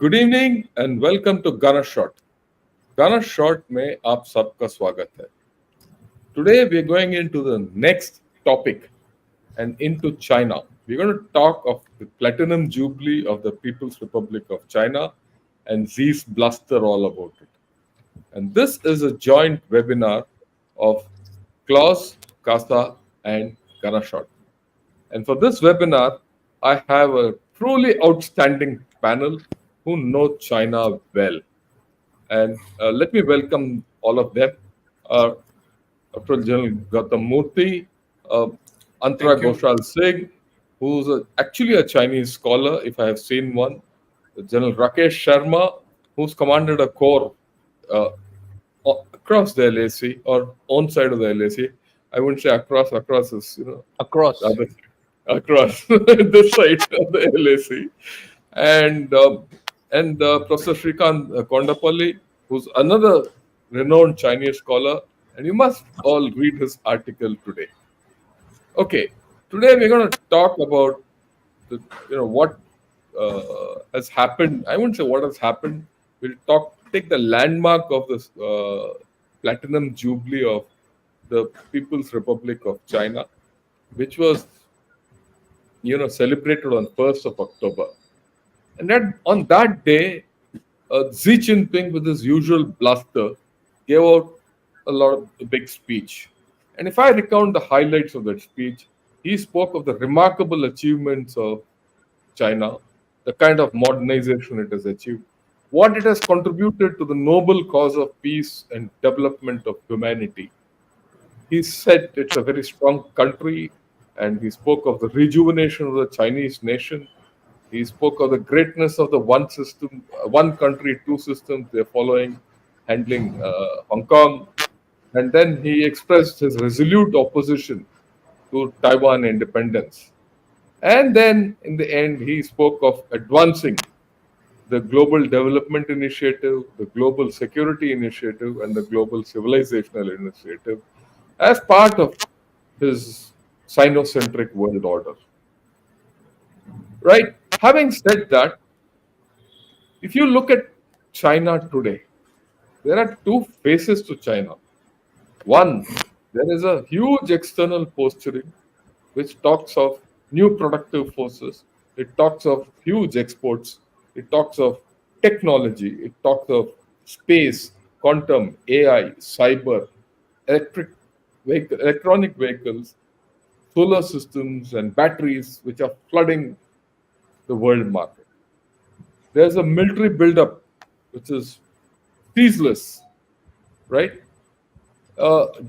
Good evening and welcome to Gaana shot. Gaana shot में आप सबका स्वागत है। Today we are going into the next topic and into China. We're going to talk of the Platinum Jubilee of the People's Republic of China and Xi's bluster all about it. And this is a joint webinar of Klaus, Kasa and Ganashot. And for this webinar, I have a truly outstanding panel who know China well. And let me welcome all of them. Dr. General GAUTAM Moorthy, ANTARA GHOSAL SINGH, who's actually a Chinese scholar, if I have seen one. General RAKESH Sharma, who's commanded a corps across the LAC or on side of the LAC. I wouldn't say across is, Across. the other side. Across this side of the LAC. And Professor SRIKANTH KONDAPALLI, who's another renowned Chinese scholar, and you must all read his article today. Okay, today we're going to talk about what has happened. I wouldn't say what has happened. We'll take the landmark of this Platinum Jubilee of the People's Republic of China, which was celebrated on 1st of October. And on that day, Xi Jinping, with his usual bluster, gave out a big speech. And if I recount the highlights of that speech, he spoke of the remarkable achievements of China, the kind of modernization it has achieved, what it has contributed to the noble cause of peace and development of humanity. He said it's a very strong country, and he spoke of the rejuvenation of the Chinese nation. He spoke of the greatness of the one system, one country, two systems they're following, handling Hong Kong. And then he expressed his resolute opposition to Taiwan independence. And then in the end, he spoke of advancing the Global Development Initiative, the Global Security Initiative, and the Global Civilizational Initiative as part of his Sinocentric world order. Right? Having said that, if you look at China today, there are two faces to China. One, there is a huge external posturing which talks of new productive forces. It talks of huge exports. It talks of technology. It talks of space, quantum, AI, cyber, electronic vehicles, solar systems, and batteries, which are flooding the world market. There's a military buildup which is ceaseless, right?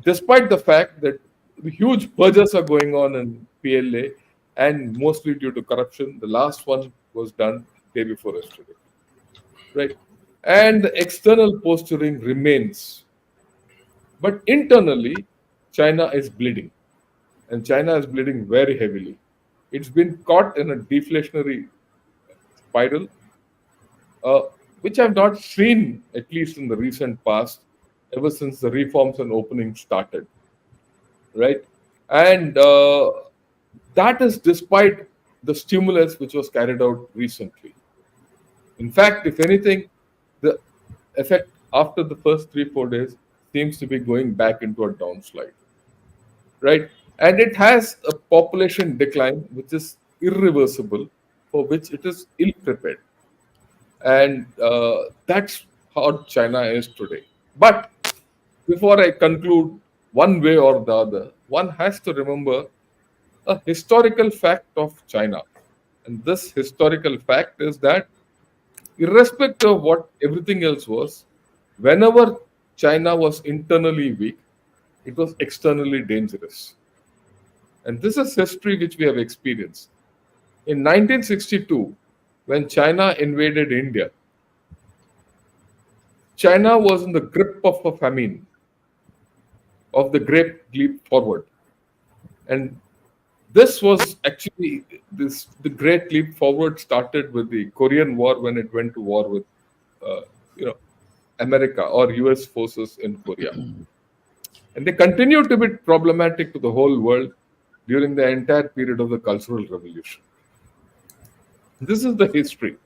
Despite the fact that the huge purges are going on in PLA, and mostly due to corruption. The last one was done day before yesterday, right? And the external posturing remains. But internally, China is bleeding, and China is bleeding very heavily. It's been caught in a deflationary spiral, which I've not seen, at least in the recent past, ever since the reforms and opening started, right? And that is despite the stimulus which was carried out recently. In fact, if anything, the effect after the first 3-4 days seems to be going back into a downslide, right? And it has a population decline which is irreversible, for which it is ill-prepared. And that's how China is today. But before I conclude one way or the other, one has to remember a historical fact of China. And this historical fact is that irrespective of what everything else was, whenever China was internally weak, it was externally dangerous. And this is history which we have experienced. In 1962, when China invaded India, China was in the grip of a famine, of the Great Leap Forward. And this was actually, the Great Leap Forward started with the Korean War, when it went to war with America or US forces in Korea. And they continued to be problematic to the whole world during the entire period of the Cultural Revolution. This is the history.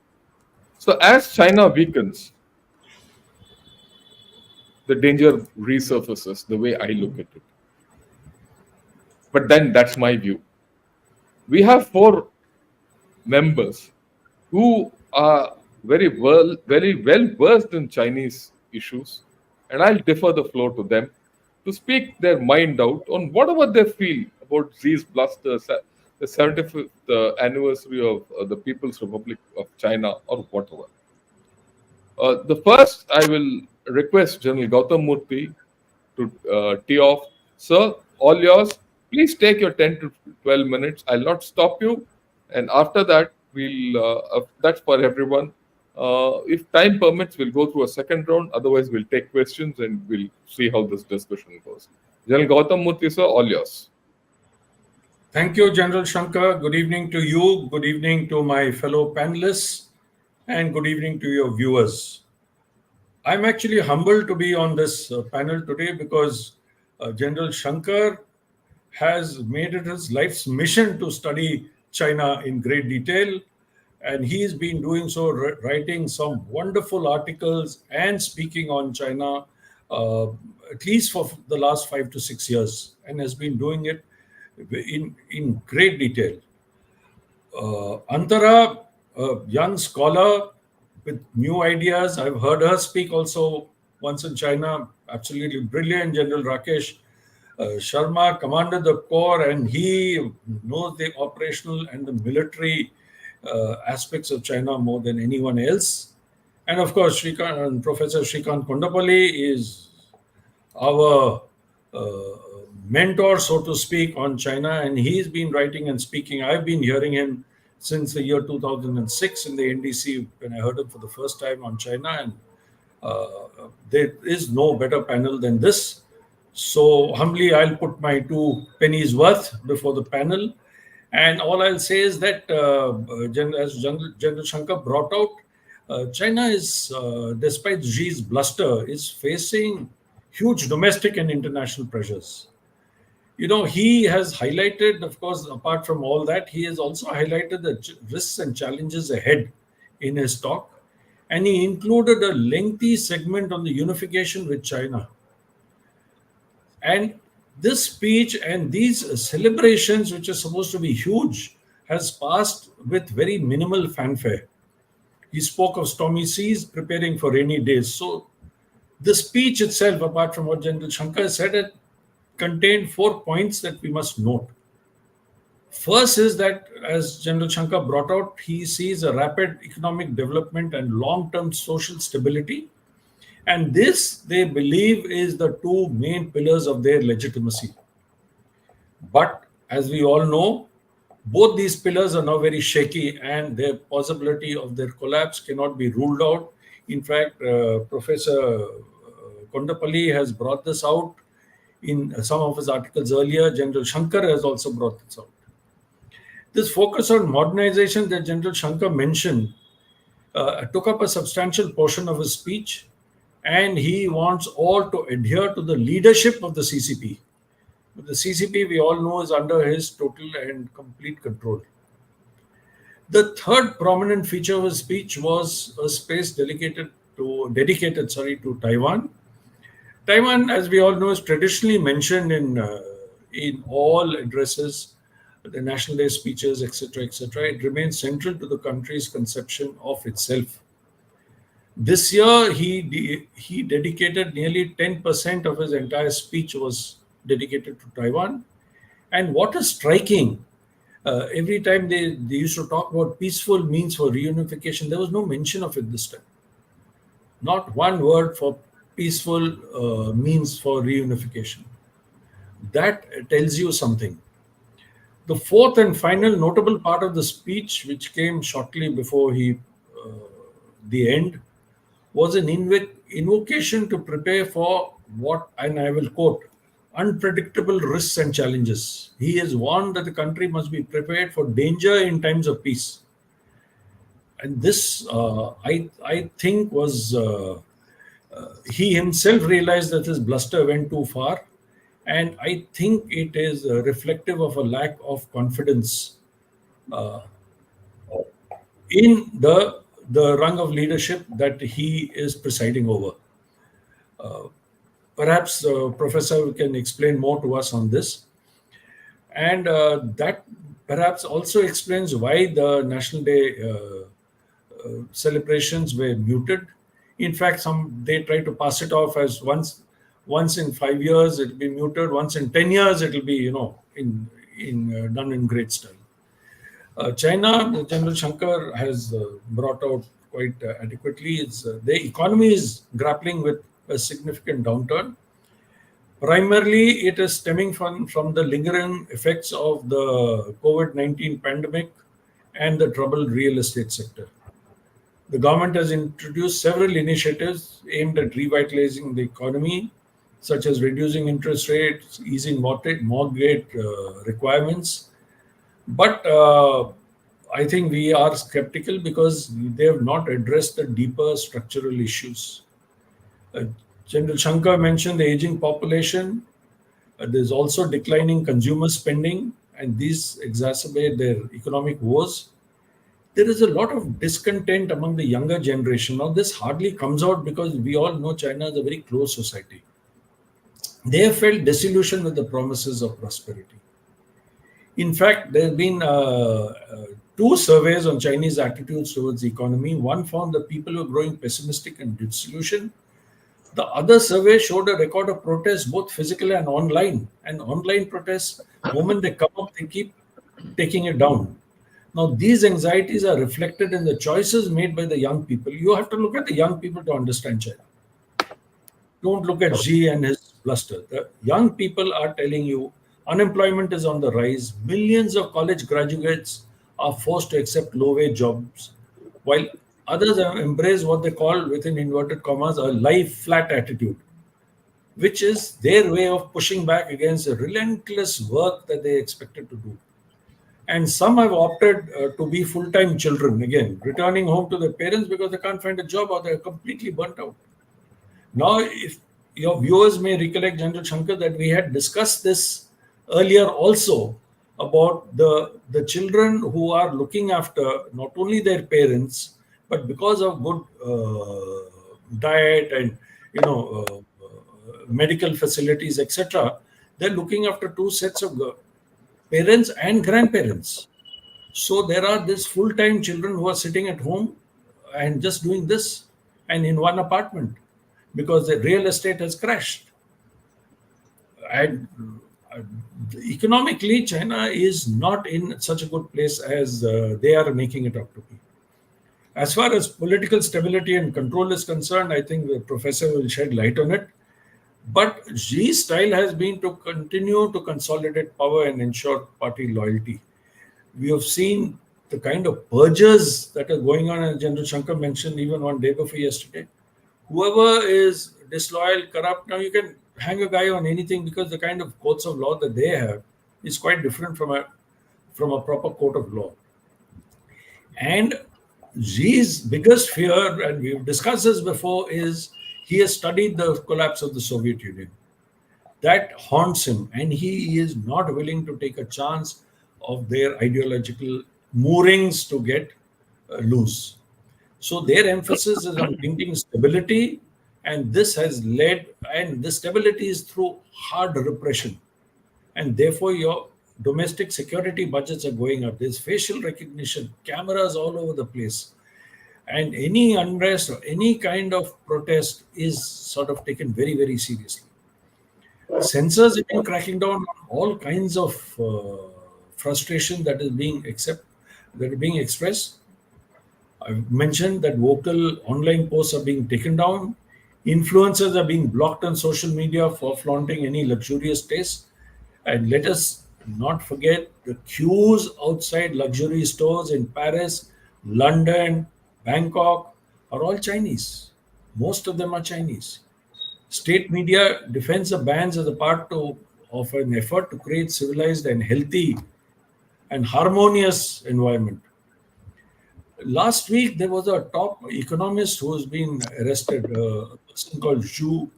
So as China weakens, the danger resurfaces, the way I look at it. But then that's my view. We have four members who are very well versed in Chinese issues, and I'll defer the floor to them to speak their mind out on whatever they feel about Xi's Bluster, the 75th anniversary of the People's Republic of China, or whatever. The first, I will request General Gautam Murthy to tee off. Sir, all yours. Please take your 10 to 12 minutes. I'll not stop you. And after that, that's for everyone. If time permits, we'll go through a second round. Otherwise, we'll take questions and we'll see how this discussion goes. General Gautam Murthy, sir, all yours. Thank you, General Shankar. Good evening to you. Good evening to my fellow panelists. And good evening to your viewers. I'm actually humbled to be on this panel today because General Shankar has made it his life's mission to study China in great detail. And he's been doing so, writing some wonderful articles and speaking on China, at least for the last 5 to 6 years, and has been doing it in great detail. Antara, a young scholar with new ideas. I've heard her speak also once in China. Absolutely brilliant. General RAKESH SHARMA commanded the corps, and he knows the operational and the military aspects of China more than anyone else. And of course, Professor SRIKANTH KONDAPALLI is our mentor, so to speak, on China, and he's been writing and speaking. I've been hearing him since the year 2006 in the NDC when I heard him for the first time on China, and there is no better panel than this. So humbly, I'll put my 2 pennies worth before the panel. And all I'll say is that, as General Shankar brought out, China is, despite Xi's bluster, is facing huge domestic and international pressures. You know, he has highlighted, of course, apart from all that, he has also highlighted the risks and challenges ahead in his talk. And he included a lengthy segment on the unification with China. And this speech and these celebrations, which are supposed to be huge, has passed with very minimal fanfare. He spoke of stormy seas preparing for rainy days. So the speech itself, apart from what General Shankar said, it contained 4 points that we must note. First is that, as General Shankar brought out, he sees a rapid economic development and long-term social stability. And this, they believe, is the 2 main pillars of their legitimacy. But as we all know, both these pillars are now very shaky, and their possibility of their collapse cannot be ruled out. In fact, Professor Kondapalli has brought this out in some of his articles earlier. General Shankar has also brought this out. This focus on modernization that General Shankar mentioned took up a substantial portion of his speech, and he wants all to adhere to the leadership of the CCP. But the CCP, we all know, is under his total and complete control. The third prominent feature of his speech was a space dedicated to Taiwan. Taiwan, as we all know, is traditionally mentioned in all addresses, the National Day speeches, etc., etc. It remains central to the country's conception of itself. This year, he dedicated nearly 10% of his entire speech was dedicated to Taiwan. And what is striking, every time they used to talk about peaceful means for reunification, there was no mention of it this time. Not one word for peaceful means for reunification. That tells you something. The fourth and final notable part of the speech, which came shortly before the end, was an invocation to prepare for what, and I will quote, unpredictable risks and challenges. He has warned that the country must be prepared for danger in times of peace. And this, I think, was he himself realized that his bluster went too far. And I think it is reflective of a lack of confidence in the the rung of leadership that he is presiding over. Perhaps Professor can explain more to us on this. And that perhaps also explains why the National Day celebrations were muted. In fact, they try to pass it off as once in 5 years it will be muted, once in 10 years it will be done in great style. China, General Shankar has brought out quite adequately. The economy is grappling with a significant downturn. Primarily, it is stemming from the lingering effects of the COVID-19 pandemic and the troubled real estate sector. The government has introduced several initiatives aimed at revitalizing the economy, such as reducing interest rates, easing mortgage requirements. But I think we are skeptical because they have not addressed the deeper structural issues. General Shankar mentioned the aging population. There's also declining consumer spending, and these exacerbate their economic woes. There is a lot of discontent among the younger generation. Now, this hardly comes out because we all know China is a very closed society. They have felt disillusioned with the promises of prosperity. In fact, there have been two surveys on Chinese attitudes towards the economy. One found that people were growing pessimistic and disillusioned. The other survey showed a record of protests, both physical and online. And online protests, the moment they come up, they keep taking it down. Now, these anxieties are reflected in the choices made by the young people. You have to look at the young people to understand China. Don't look at Xi and his bluster. The young people are telling you unemployment is on the rise. Millions of college graduates are forced to accept low-wage jobs, while others have embraced what they call, within inverted commas, a lie flat attitude, which is their way of pushing back against the relentless work that they expected to do. And some have opted to be full-time children, again, returning home to their parents because they can't find a job or they're completely burnt out. Now, if your viewers may recollect, General Shankar, that we had discussed this earlier also about the children who are looking after not only their parents, but because of good diet and medical facilities, etc., they're looking after two sets of parents and grandparents. So there are these full-time children who are sitting at home and just doing this and in one apartment because the real estate has crashed. And economically, China is not in such a good place as they are making it out to be. As far as political stability and control is concerned, I think the professor will shed light on it. But Xi's style has been to continue to consolidate power and ensure party loyalty. We have seen the kind of purges that are going on, as General Shankar mentioned even one day before yesterday. Whoever is disloyal, corrupt, now you can hang a guy on anything because the kind of courts of law that they have is quite different from a proper court of law. And Xi's biggest fear, and we've discussed this before, is he has studied the collapse of the Soviet Union. That haunts him, and he is not willing to take a chance of their ideological moorings to get loose. So their emphasis is on bringing stability, and this has led, and the stability is through hard repression. And therefore, your domestic security budgets are going up. There's facial recognition, cameras all over the place. And any unrest or any kind of protest is sort of taken very, very seriously. Censors have been cracking down on all kinds of frustration that is being expressed. I've mentioned that vocal online posts are being taken down. Influencers are being blocked on social media for flaunting any luxurious taste. And let us not forget the queues outside luxury stores in Paris, London, Bangkok are all Chinese. Most of them are Chinese. State media defends the bans as a part of an effort to create civilized and healthy and harmonious environment. Last week, there was a top economist who has been arrested, a person called Zhu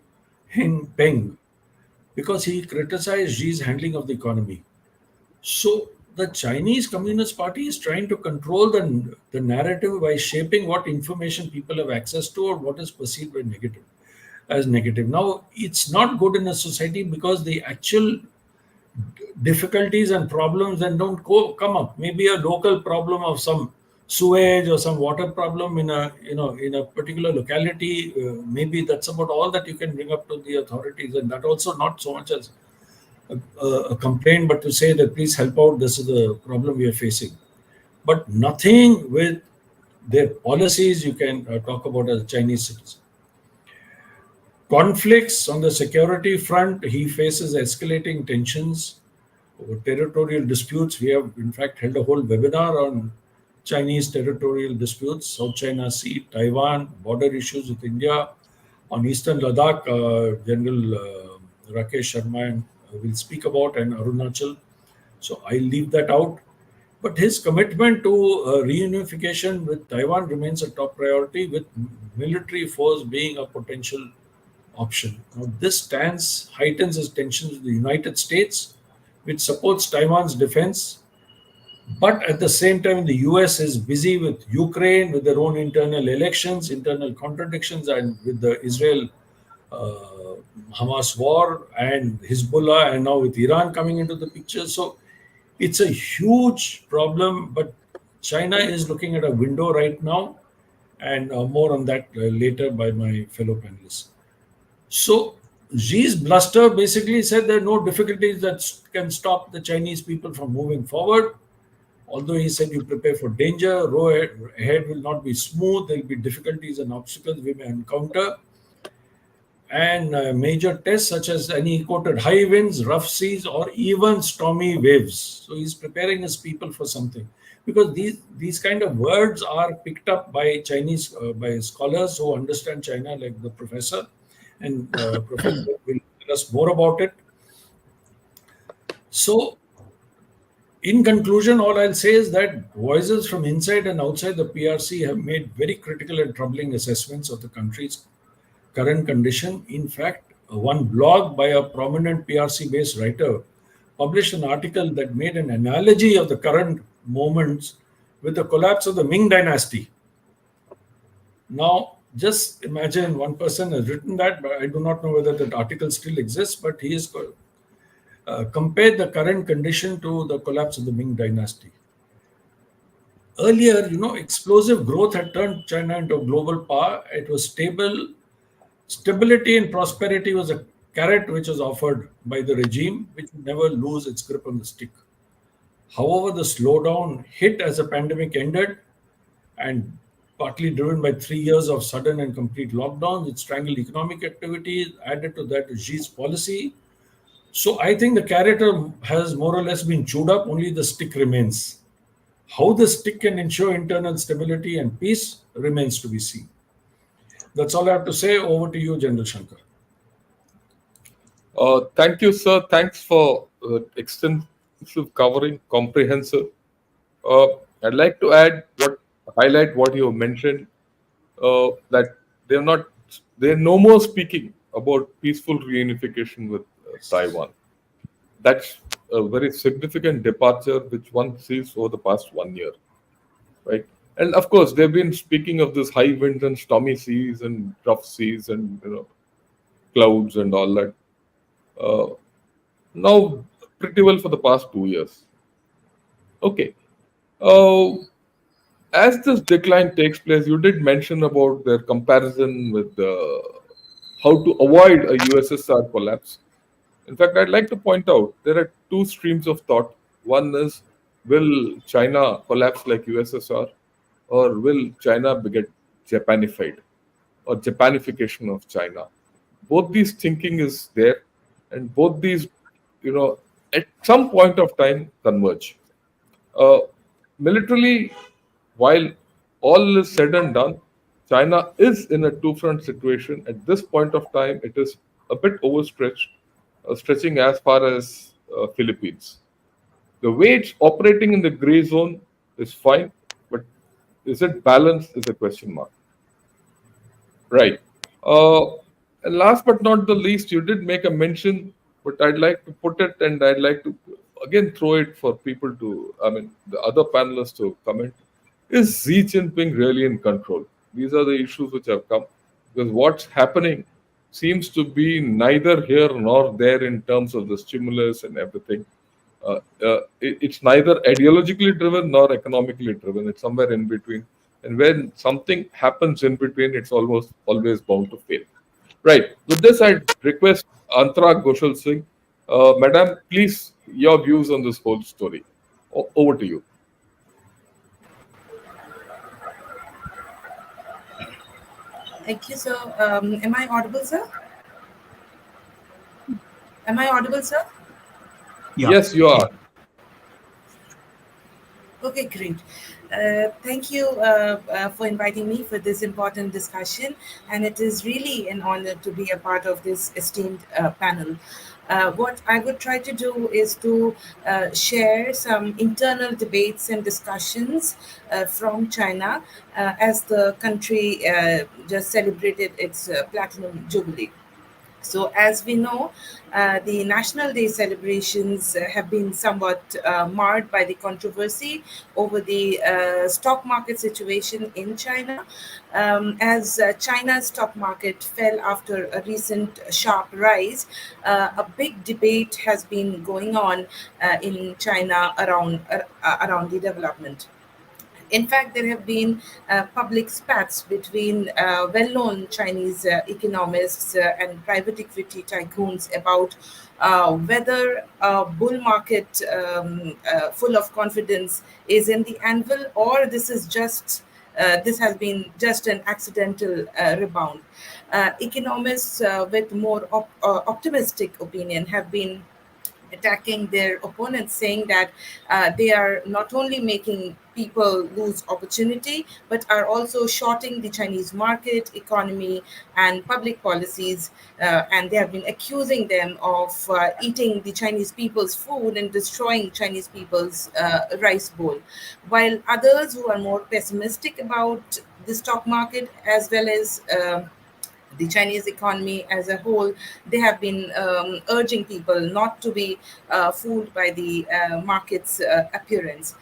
Peng, because he criticized Xi's handling of the economy. So the Chinese Communist Party is trying to control the narrative by shaping what information people have access to or what is perceived by negative as negative. Now, it's not good in a society because the actual difficulties and problems then don't come up. Maybe a local problem of some sewage or some water problem in a in a particular locality. Maybe that's about all that you can bring up to the authorities, and that also not so much as a complaint, but to say that please help out. This is the problem we are facing, but nothing with their policies you can talk about as a Chinese citizen. Conflicts on the security front, he faces escalating tensions over territorial disputes. We have, in fact, held a whole webinar on Chinese territorial disputes, South China Sea, Taiwan, border issues with India. On Eastern Ladakh, General Rakesh Sharma will speak about, and Arunachal. So I'll leave that out. But his commitment to reunification with Taiwan remains a top priority, with military force being a potential option. Now, this stance heightens his tensions with the United States, which supports Taiwan's defense. But at the same time, the US is busy with Ukraine, with their own internal elections, internal contradictions, and with the Israel Hamas war and Hezbollah, and now with Iran coming into the picture. So it's a huge problem, but China is looking at a window right now, and more on that later by my fellow panelists. So Xi's bluster basically said there are no difficulties that can stop the Chinese people from moving forward. Although he said you prepare for danger, road ahead will not be smooth, there will be difficulties and obstacles we may encounter. And major tests such as, and he quoted, high winds, rough seas, or even stormy waves. So he's preparing his people for something. Because these kind of words are picked up by Chinese, by scholars who understand China, like the professor. And Professor will tell us more about it. So, in conclusion, all I'll say is that voices from inside and outside the PRC have made very critical and troubling assessments of the country's current condition. In fact, one blog by a prominent PRC-based writer published an article that made an analogy of the current moments with the collapse of the Ming dynasty. Now, just imagine one person has written that, but I do not know whether that article still exists, but he has compared the current condition to the collapse of the Ming dynasty. Earlier, explosive growth had turned China into a global power. It was stable. Stability and prosperity was a carrot which was offered by the regime, which would never lose its grip on the stick. However, the slowdown hit as the pandemic ended, and partly driven by 3 years of sudden and complete lockdowns, it strangled economic activity. Added to that is Xi's policy. So I think the carrot has more or less been chewed up, only the stick remains. How the stick can ensure internal stability and peace remains to be seen. That's all I have to say. Over to you, General Shankar. Thank you, sir. Thanks for extensive covering, comprehensive. I'd like to highlight what you mentioned, that they're no more speaking about peaceful reunification with Taiwan. That's a very significant departure which one sees over the past 1 year, right? And of course, they've been speaking of this high winds and stormy seas and rough seas and clouds and all that. Now, pretty well for the past 2 years. Okay. As this decline takes place, you did mention about their comparison with how to avoid a USSR collapse. In fact, I'd like to point out there are two streams of thought. One is, will China collapse like USSR, or will China get Japanified or Japanification of China? Both these thinking is there, and both these, at some point of time converge. Militarily, while all is said and done, China is in a two-front situation. At this point of time, it is a bit overstretched, stretching as far as Philippines. The way it's operating in the gray zone is fine, but is it balanced is a question mark. Right. And last but not the least, you did make a mention, but I'd like to put it and I'd like to again throw it for people to, I mean, the other panelists to comment. Is Xi Jinping really in control? These are the issues which have come, because what's happening seems to be neither here nor there in terms of the stimulus and everything. It's neither ideologically driven nor economically driven. It's somewhere in between. And when something happens in between, it's almost always bound to fail. Right. With this, I request Antara Ghoshal Singh. Madam, please, your views on this whole story. Over to you. Thank you, sir. Am I audible, sir? Am I audible, sir? Yeah. Yes, you are. Okay, great. Thank you for inviting me for this important discussion, and it is really an honor to be a part of this esteemed panel. What I would try to do is to share some internal debates and discussions from China as the country just celebrated its Platinum Jubilee. So, as we know, the National Day celebrations have been somewhat marred by the controversy over the stock market situation in China. As China's stock market fell after a recent sharp rise, a big debate has been going on in China around the development. In fact, there have been public spats between well-known Chinese economists and private equity tycoons about whether a bull market full of confidence is in the anvil, or this has been just an accidental rebound. Economists with more optimistic opinion have been attacking their opponents, saying that they are not only making people lose opportunity, but are also shorting the Chinese market, economy, and public policies. And they have been accusing them of eating the Chinese people's food and destroying Chinese people's rice bowl. While others who are more pessimistic about the stock market as well as the Chinese economy as a whole, they have been urging people not to be fooled by the market's appearance.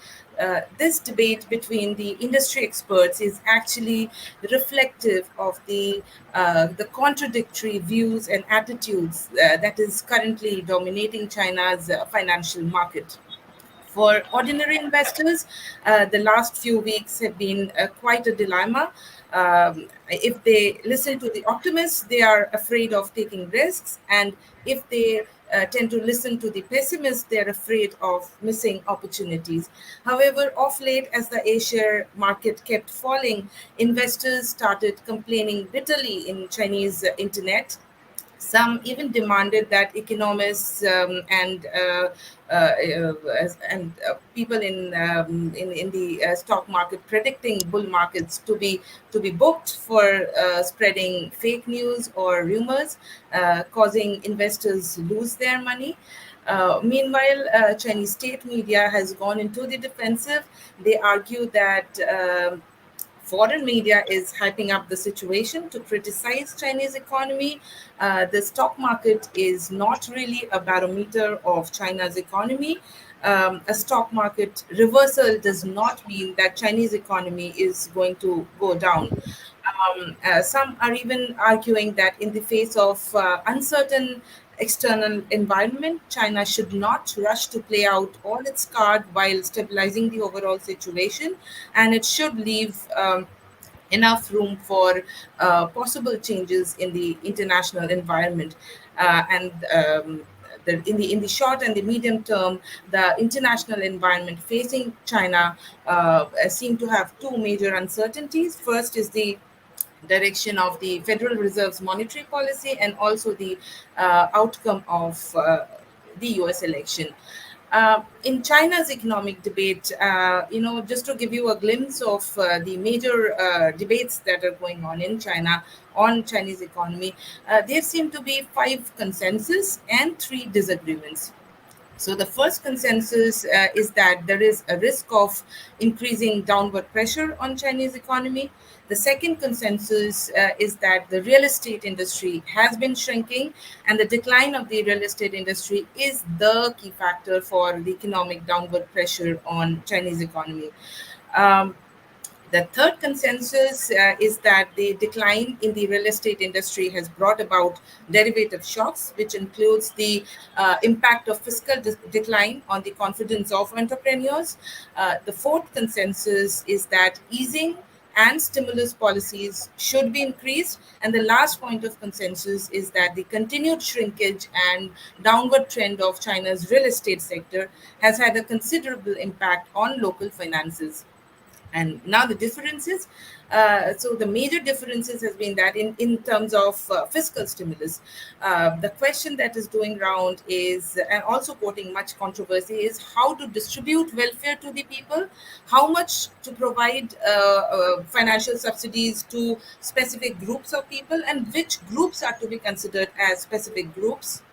This debate between the industry experts is actually reflective of the contradictory views and attitudes that is currently dominating China's financial market. For ordinary investors, the last few weeks have been quite a dilemma. If they listen to the optimists, they are afraid of taking risks. And if they tend to listen to the pessimists, they're afraid of missing opportunities. However, of late, as the A-share market kept falling, investors started complaining bitterly in Chinese internet. Some even demanded that economists and people in the stock market predicting bull markets to be booked for spreading fake news or rumors, causing investors lose their money. Meanwhile, Chinese state media has gone into the defensive. They argue that foreign media is hyping up the situation to criticize Chinese economy. The stock market is not really a barometer of China's economy. A stock market reversal does not mean that Chinese economy is going to go down. Some are even arguing that in the face of uncertain external environment, China should not rush to play out all its card while stabilizing the overall situation, and it should leave enough room for possible changes in the international environment. In the short and the medium term, the international environment facing China seem to have two major uncertainties. First is the direction of the Federal Reserve's monetary policy, and also the outcome of the US election. In China's economic debate, just to give you a glimpse of the major debates that are going on in China on Chinese economy, there seem to be 5 consensus and 3 disagreements. So the first consensus is that there is a risk of increasing downward pressure on Chinese economy. The second consensus is that the real estate industry has been shrinking, and the decline of the real estate industry is the key factor for the economic downward pressure on Chinese economy. Um, the third consensus is that the decline in the real estate industry has brought about derivative shocks, which includes the impact of fiscal decline on the confidence of entrepreneurs. The fourth consensus is that easing and stimulus policies should be increased. And the last point of consensus is that the continued shrinkage and downward trend of China's real estate sector has had a considerable impact on local finances. And now the differences, so the major differences has been that in terms of fiscal stimulus, the question that is going around is, and also quoting much controversy, is how to distribute welfare to the people, how much to provide financial subsidies to specific groups of people, and which groups are to be considered as specific groups.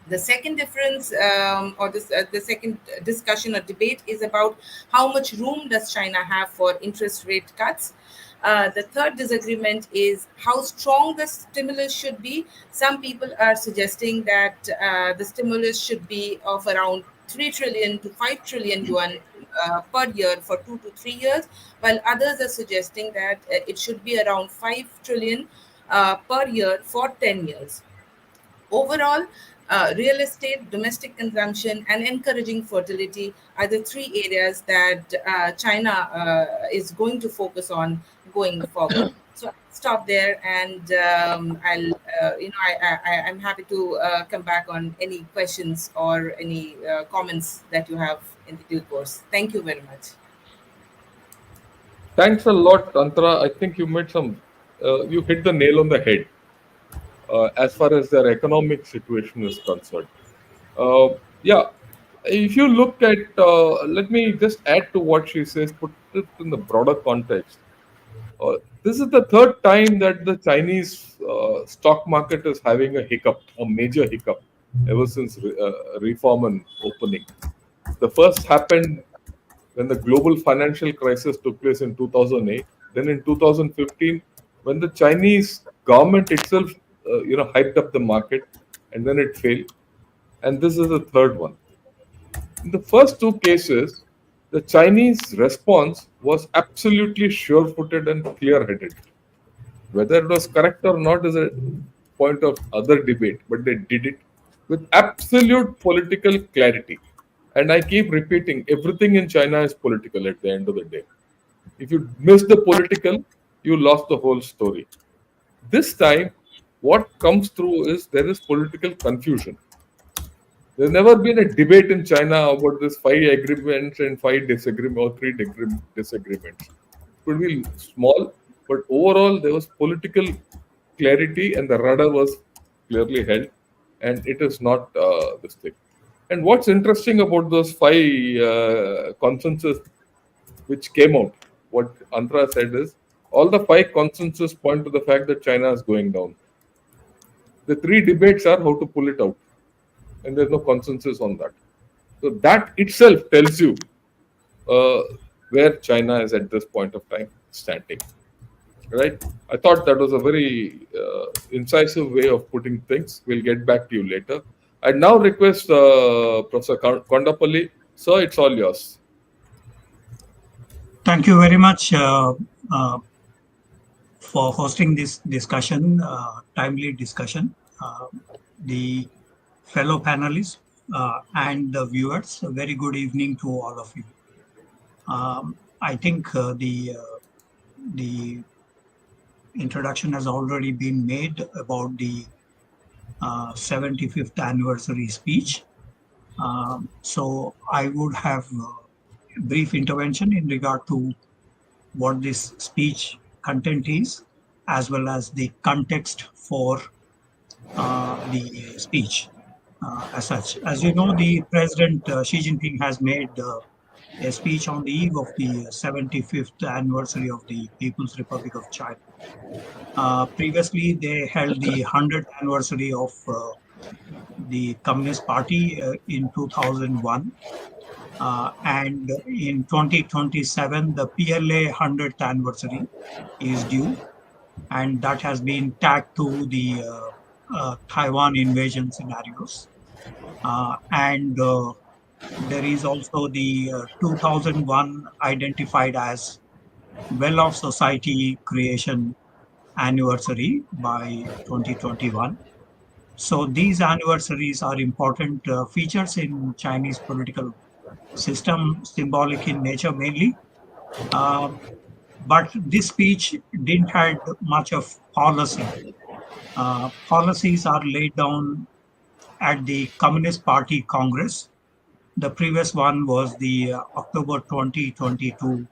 The second difference, the second discussion or debate, is about how much room does China have for interest rate cuts. The third disagreement is how strong the stimulus should be. Some people are suggesting that the stimulus should be of around 3 trillion to 5 trillion yuan per year for 2 to 3 years, while others are suggesting that it should be around 5 trillion per year for 10 years. Overall, real estate, domestic consumption, and encouraging fertility are the three areas that China is going to focus on going forward. So I'll stop there, and I'm happy to come back on any questions or any comments that you have in the due course. Thank you very much. Thanks a lot, Antara. I think you made you hit the nail on the head as far as their economic situation is concerned. Yeah, if you look at, let me just add to what she says, put it in the broader context. This is the third time that the Chinese stock market is having a hiccup, a major hiccup, ever since reform and opening. The first happened when the global financial crisis took place in 2008. Then in 2015, when the Chinese government itself, hyped up the market, and then it failed. And this is the third one. In the first two cases, the Chinese response was absolutely sure-footed and clear-headed. Whether it was correct or not is a point of other debate, but they did it with absolute political clarity. And I keep repeating, everything in China is political at the end of the day. If you miss the political, you lost the whole story. This time, what comes through is there is political confusion. There's never been a debate in China about this 5 agreements and 5 disagreements or 3 disagreements. It could be small, but overall there was political clarity and the rudder was clearly held, and it is not this thing. And what's interesting about those 5 consensus which came out, what Antara said is, all the 5 consensus point to the fact that China is going down. The 3 debates are how to pull it out, and there's no consensus on that. So that itself tells you where China is at this point of time standing. Right? I thought that was a very incisive way of putting things. We'll get back to you later. I now request Professor Kondapalli. Sir, it's all yours. Thank you very much for hosting this discussion, timely discussion. The fellow panelists and the viewers, a very good evening to all of you. I think the introduction has already been made about the 75th anniversary speech. So I would have a brief intervention in regard to what this speech content is, as well as the context for the speech as such. As you know, the President Xi Jinping has made a speech on the eve of the 75th anniversary of the People's Republic of China. Previously, they held the 100th anniversary of the Communist Party in 2001. And in 2027, the PLA 100th anniversary is due, and that has been tagged to the Taiwan invasion scenarios. And there is also the 2001 identified as Well-off Society creation anniversary by 2021. So these anniversaries are important features in Chinese political system, symbolic in nature mainly. But this speech didn't had much of policy. Policies are laid down at the Communist Party Congress. The previous one was the October 2022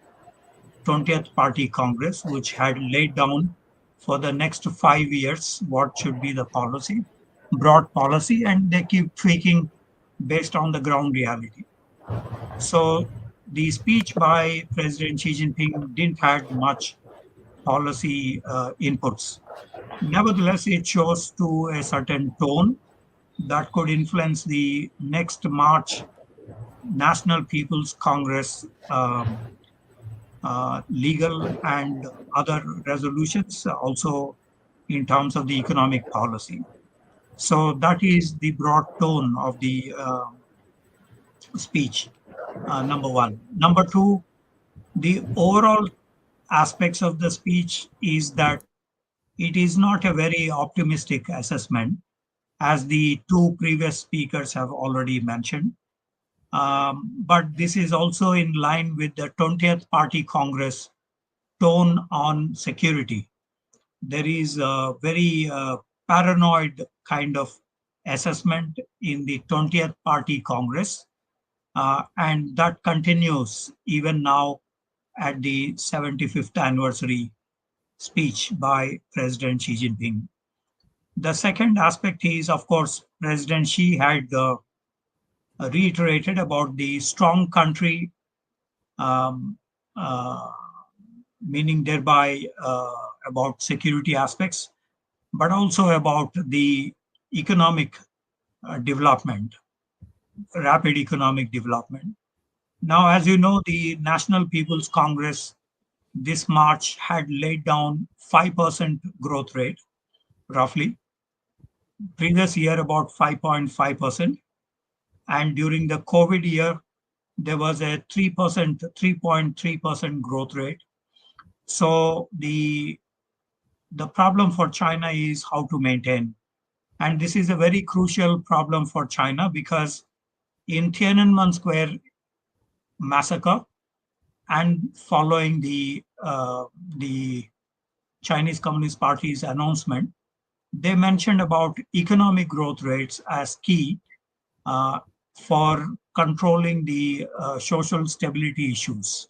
20th Party Congress, which had laid down for the next 5 years what should be the policy, broad policy, and they keep tweaking based on the ground reality. So the speech by President Xi Jinping didn't have much policy inputs. Nevertheless, it shows to a certain tone that could influence the next March National People's Congress legal and other resolutions, also in terms of the economic policy. So that is the broad tone of the speech, number one. Number two, the overall aspects of the speech is that it is not a very optimistic assessment, as the two previous speakers have already mentioned. But this is also in line with the 20th Party Congress tone on security. There is a very paranoid kind of assessment in the 20th Party Congress, and that continues even now at the 75th anniversary speech by President Xi Jinping. The second aspect is, of course, President Xi had reiterated about the strong country, um, uh, meaning thereby about security aspects, but also about the economic development, rapid economic development. Now, as you know, the National People's Congress this March had laid down 5% growth rate, roughly. Previous year, about 5.5%. And during the COVID year, there was a 3%, 3.3% growth rate. So the problem for China is how to maintain. And this is a very crucial problem for China because in Tiananmen Square massacre and following the Chinese Communist Party's announcement, they mentioned about economic growth rates as key for controlling the social stability issues.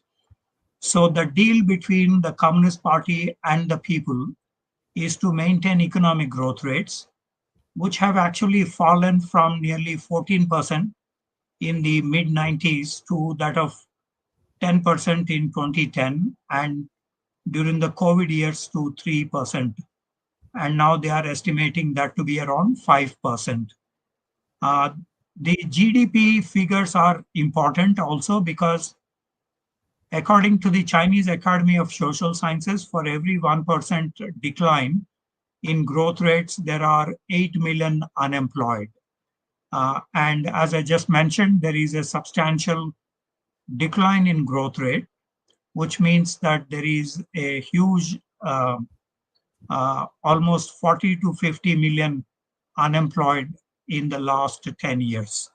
So the deal between the Communist Party and the people is to maintain economic growth rates, which have actually fallen from nearly 14% in the mid-90s to that of 10% in 2010, and during the COVID years to 3%. And now they are estimating that to be around 5%. The GDP figures are important also because according to the Chinese Academy of Social Sciences, for every 1% decline in growth rates, there are 8 million unemployed. And as I just mentioned, there is a substantial decline in growth rate, which means that there is a huge, almost 40 to 50 million unemployed in the last 10 years.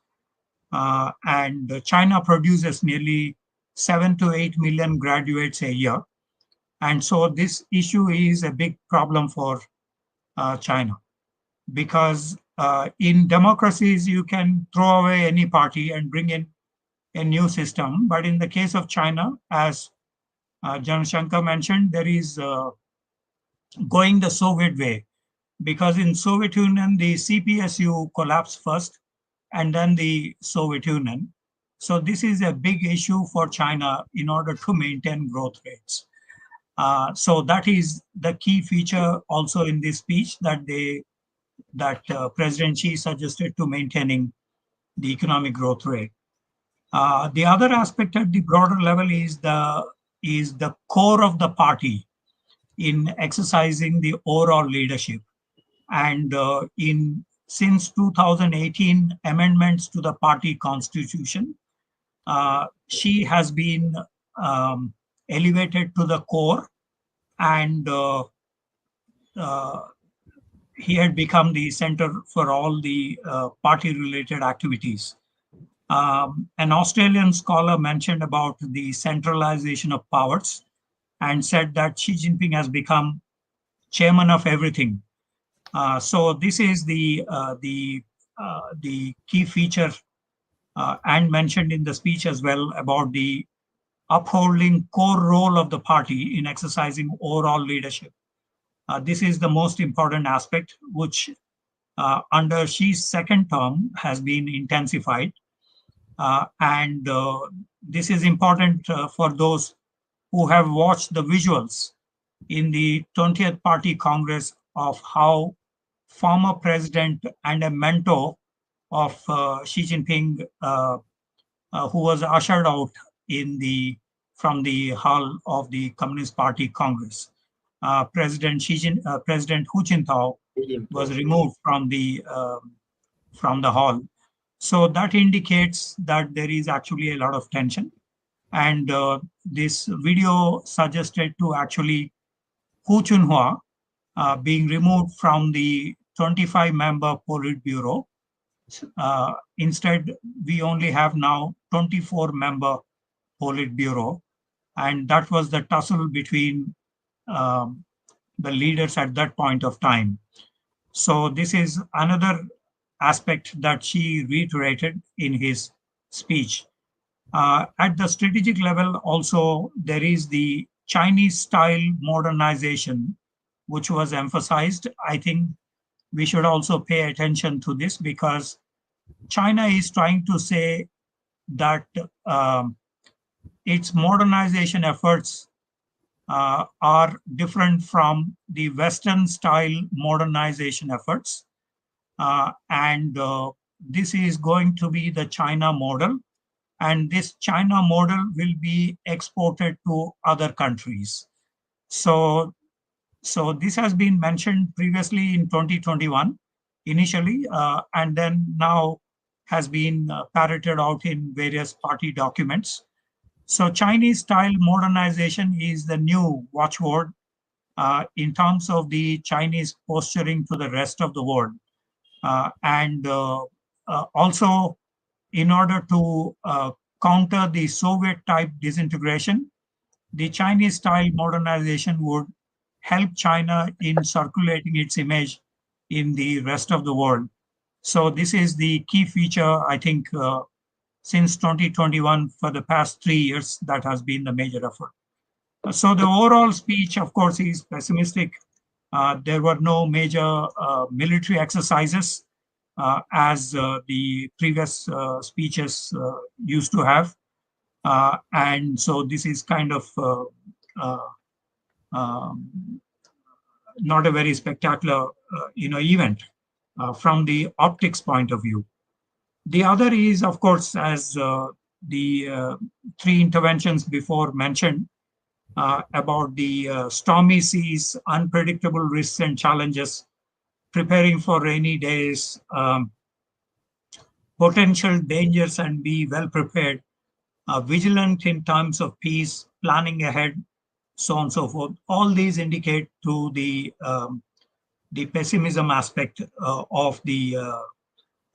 And China produces nearly 7 to 8 million graduates a year. And so this issue is a big problem for China, because in democracies, you can throw away any party and bring in a new system. But in the case of China, as Jan Shankar mentioned, there is going the Soviet way, because in Soviet Union, the CPSU collapsed first and then the Soviet Union. So this is a big issue for China in order to maintain growth rates. So that is the key feature also in this speech, that they that President Xi suggested to maintaining the economic growth rate. The other aspect at the broader level is the core of the party in exercising the overall leadership. And since 2018 amendments to the party constitution, she has been elevated to the core, and he had become the center for all the party-related activities. An Australian scholar mentioned about the centralization of powers and said that Xi Jinping has become chairman of everything. So this is the key feature and mentioned in the speech as well about the upholding core role of the party in exercising overall leadership. This is the most important aspect, which under Xi's second term has been intensified. And this is important for those who have watched the visuals in the 20th Party Congress of how former president and a mentor of Xi Jinping, who was ushered out from the hall of the Communist Party Congress. President Hu Jintao was removed from the hall. So that indicates that there is actually a lot of tension. And this video suggested to actually Hu Chunhua being removed from the 25-member Politburo. Instead, we only have now 24-member Politburo. And that was the tussle between the leaders at that point of time. So this is another aspect that she reiterated in his speech. At the strategic level also, there is the Chinese-style modernization, which was emphasized. I think we should also pay attention to this because China is trying to say that its modernization efforts are different from the Western-style modernization efforts. And this is going to be the China model. And this China model will be exported to other countries. So this has been mentioned previously in 2021 initially, and then now has been parroted out in various party documents. So Chinese-style modernization is the new watchword in terms of the Chinese posturing to the rest of the world. And also, in order to counter the Soviet-type disintegration, the Chinese-style modernization would help China in circulating its image in the rest of the world. So this is the key feature, I think, since 2021 for the past 3 years, that has been the major effort. So the overall speech, of course, is pessimistic. There were no major military exercises as the previous speeches used to have. And so this is kind of not a very spectacular event from the optics point of view. The other is, of course, as the three interventions before mentioned, about the stormy seas, unpredictable risks and challenges, preparing for rainy days, potential dangers and be well prepared, vigilant in times of peace, planning ahead, so on and so forth. All these indicate to the pessimism aspect of the,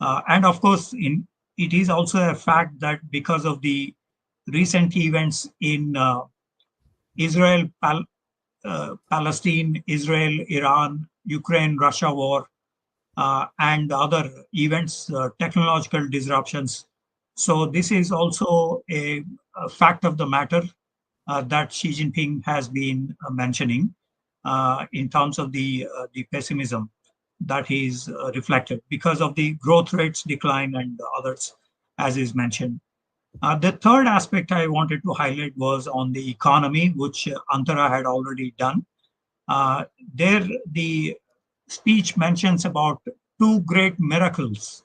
and of course, it is also a fact that because of the recent events in Israel, Palestine, Israel, Iran, Ukraine, Russia war, and other events, technological disruptions. So this is also a fact of the matter that Xi Jinping has been mentioning in terms of the pessimism that is reflected because of the growth rates decline and others, as is mentioned. The third aspect I wanted to highlight was on the economy, which Antara had already done. There, the speech mentions about two great miracles,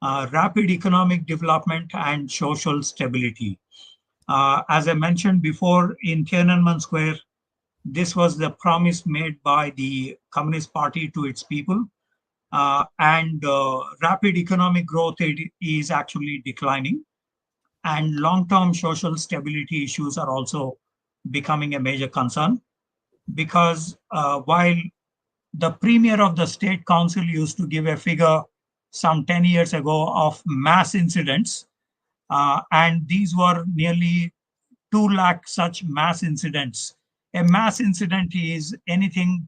rapid economic development and social stability. As I mentioned before, in Tiananmen Square, this was the promise made by the Communist Party to its people. And rapid economic growth is actually declining. And long-term social stability issues are also becoming a major concern because while the premier of the state council used to give a figure some 10 years ago of mass incidents, and these were nearly 2 lakh such mass incidents. A mass incident is anything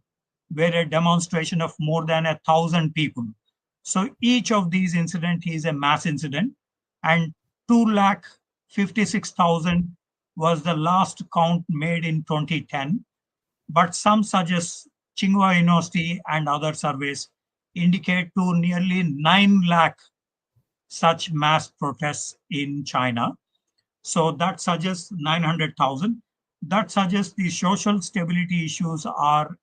where a demonstration of more than 1,000 people. So each of these incidents is a mass incident, and 2 lakh 56,000 was the last count made in 2010. But some suggest Tsinghua University and other surveys indicate to nearly 9 lakh such mass protests in China. So that suggests 900,000. That suggests the social stability issues are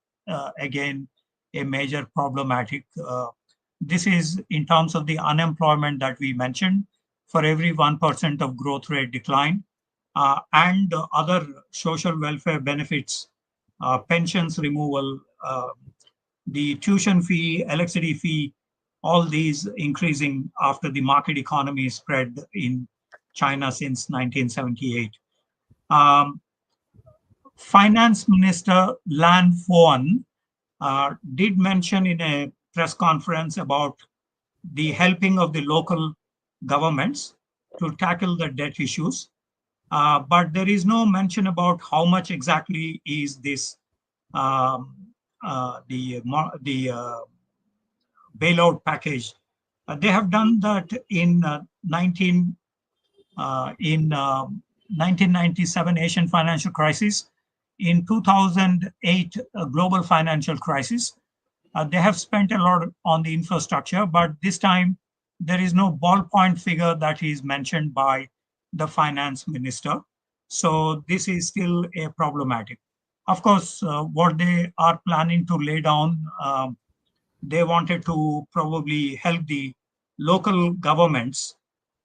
again a major problematic. This is in terms of the unemployment that we mentioned. For every 1% of growth rate decline and other social welfare benefits, pensions removal, the tuition fee, electricity fee, all these increasing after the market economy spread in China since 1978. Finance Minister Lan Fuan did mention in a press conference about the helping of the local governments to tackle the debt issues. But there is no mention about how much exactly is this the bailout package. They have done that in 1997 Asian financial crisis, in 2008 global financial crisis. They have spent a lot on the infrastructure, but this time there is no ballpoint figure that is mentioned by the finance minister. So this is still a problematic. Of course, what they are planning to lay down, they wanted to probably help the local governments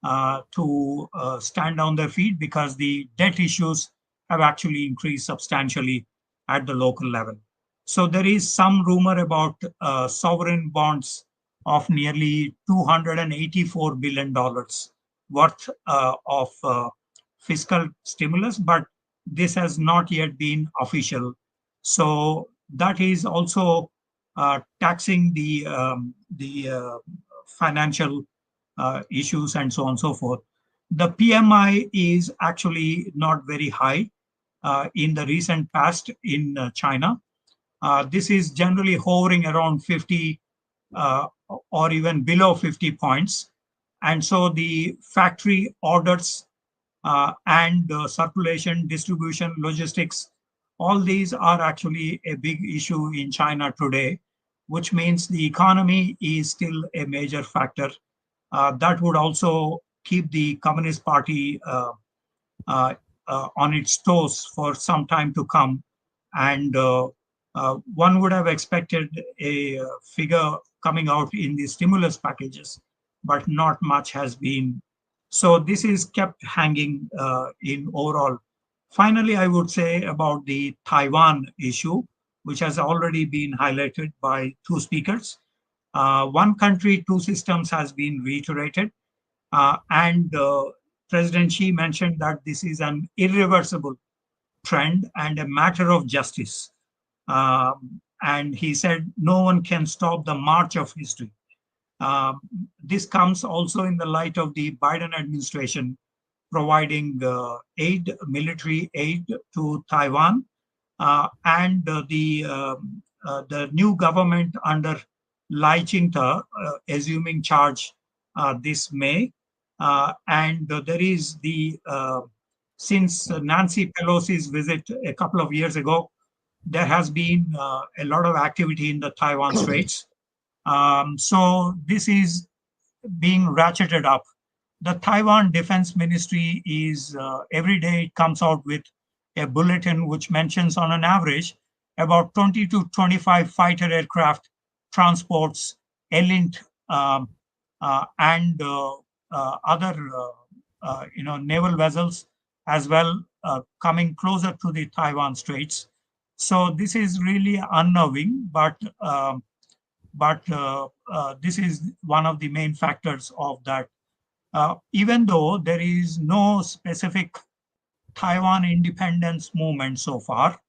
to stand on their feet because the debt issues have actually increased substantially at the local level. So there is some rumor about sovereign bonds of nearly $284 billion worth of fiscal stimulus, but this has not yet been official. So that is also taxing the financial issues and so on and so forth. The PMI is actually not very high in the recent past in China. This is generally hovering around 50 or even below 50 points. And so the factory orders and circulation, distribution, logistics, all these are actually a big issue in China today, which means the economy is still a major factor. That would also keep the Communist Party on its toes for some time to come. And one would have expected a figure coming out in the stimulus packages, but not much has been. So this is kept hanging in overall. Finally, I would say about the Taiwan issue, which has already been highlighted by two speakers. One country, two systems has been reiterated. And President Xi mentioned that this is an irreversible trend and a matter of justice. And he said, no one can stop the march of history. This comes also in the light of the Biden administration providing aid, military aid to Taiwan, and the new government under Lai Ching-te assuming charge this May. And there is the, since Nancy Pelosi's visit a couple of years ago, there has been a lot of activity in the Taiwan Straits. So this is being ratcheted up. The Taiwan Defense Ministry is every day it comes out with a bulletin which mentions on an average about 20 to 25 fighter aircraft transports and other naval vessels as well coming closer to the Taiwan Straits. So this is really unnerving, but this is one of the main factors of that. Even though there is no specific Taiwan independence movement so far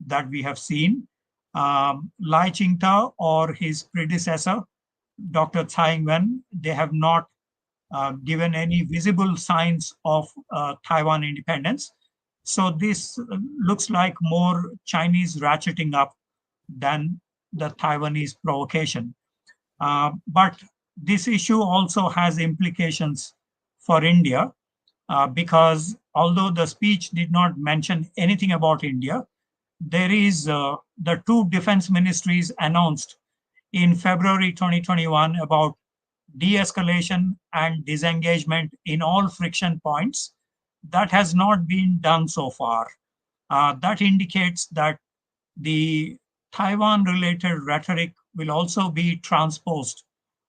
that we have seen, Lai Ching-te or his predecessor, Dr. Tsai Ing-wen, they have not given any visible signs of Taiwan independence. So this looks like more Chinese ratcheting up than the Taiwanese provocation. But this issue also has implications for India because although the speech did not mention anything about India, there is the two defense ministries announced in February 2021 about de-escalation and disengagement in all friction points. That has not been done so far. That indicates that the Taiwan-related rhetoric will also be transposed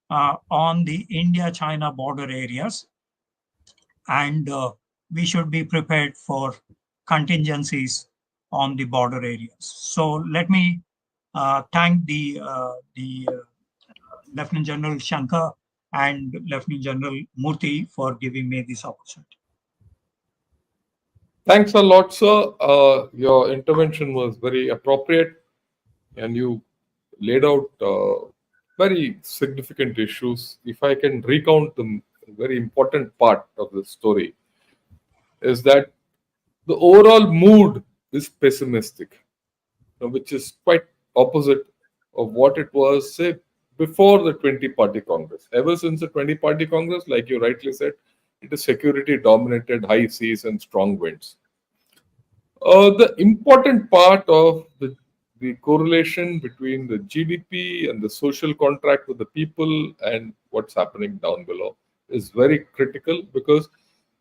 on the India-China border areas, and we should be prepared for contingencies on the border areas. So let me thank the Lieutenant General Shankar and Lieutenant General Moorthy for giving me this opportunity. Thanks a lot, sir. Your intervention was very appropriate, and you laid out very significant issues. If I can recount the very important part of the story, is that the overall mood is pessimistic, which is quite opposite of what it was, say, before the 20-party Congress. Ever since the 20-party Congress, like you rightly said, it is security-dominated, high seas and strong winds. The important part of the correlation between the GDP and the social contract with the people and what's happening down below is very critical, because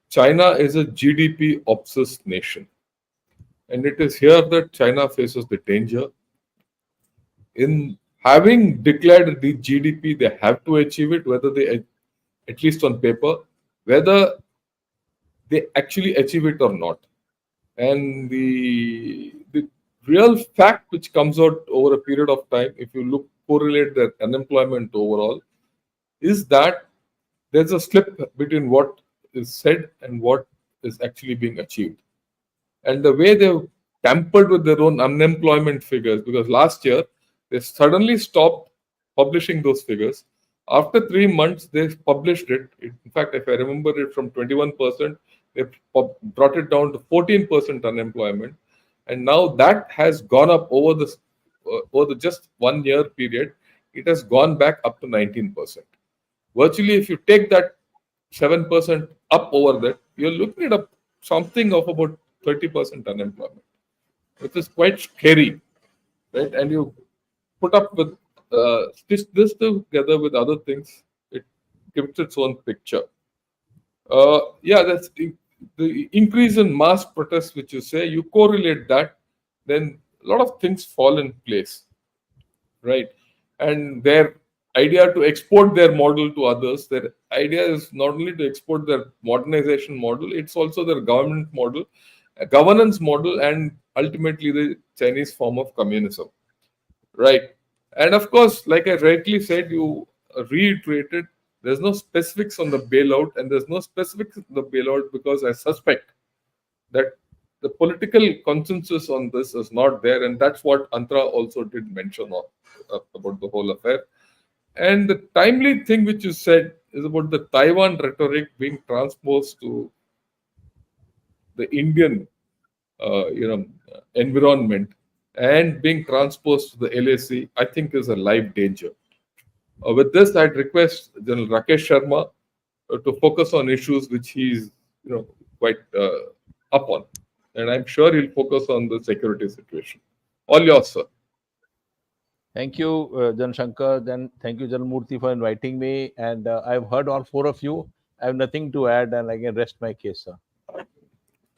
China is a GDP-obsessed nation. And it is here that China faces the danger. In having declared the GDP, they have to achieve it, whether they, at least on paper, whether they actually achieve it or not. And the real fact which comes out over a period of time, if you correlate the unemployment overall, is that there's a slip between what is said and what is actually being achieved. And the way they've tampered with their own unemployment figures, because last year they suddenly stopped publishing those figures. After 3 months, they published it. In fact, if I remember it, from 21%, they brought it down to 14% unemployment. And now that has gone up over the just 1 year period. It has gone back up to 19%. Virtually, if you take that 7% up over that, you're looking at something of about 30% unemployment, which is quite scary, right? And you put up with stitch this together with other things, it gives its own picture. That's the increase in mass protests, which you say, you correlate that, then a lot of things fall in place, right? And their idea to export their model to others, their idea is not only to export their modernization model, it's also their government model, governance model, and ultimately the Chinese form of communism, right? And of course, like I rightly said, you reiterated, there's no specifics on the bailout, and there's no specifics on the bailout because I suspect that the political consensus on this is not there, and that's what ANTARA also did mention about the whole affair. And the timely thing which you said is about the Taiwan rhetoric being transposed to the Indian, environment and being transposed to the LAC, I think is a live danger. With this, I'd request General Rakesh Sharma to focus on issues which he's, quite up on, and I'm sure he'll focus on the security situation. All yours, sir. Thank you, General Shankar. Then thank you, General Moorthy, for inviting me. And I've heard all four of you. I have nothing to add, and I can rest my case, sir.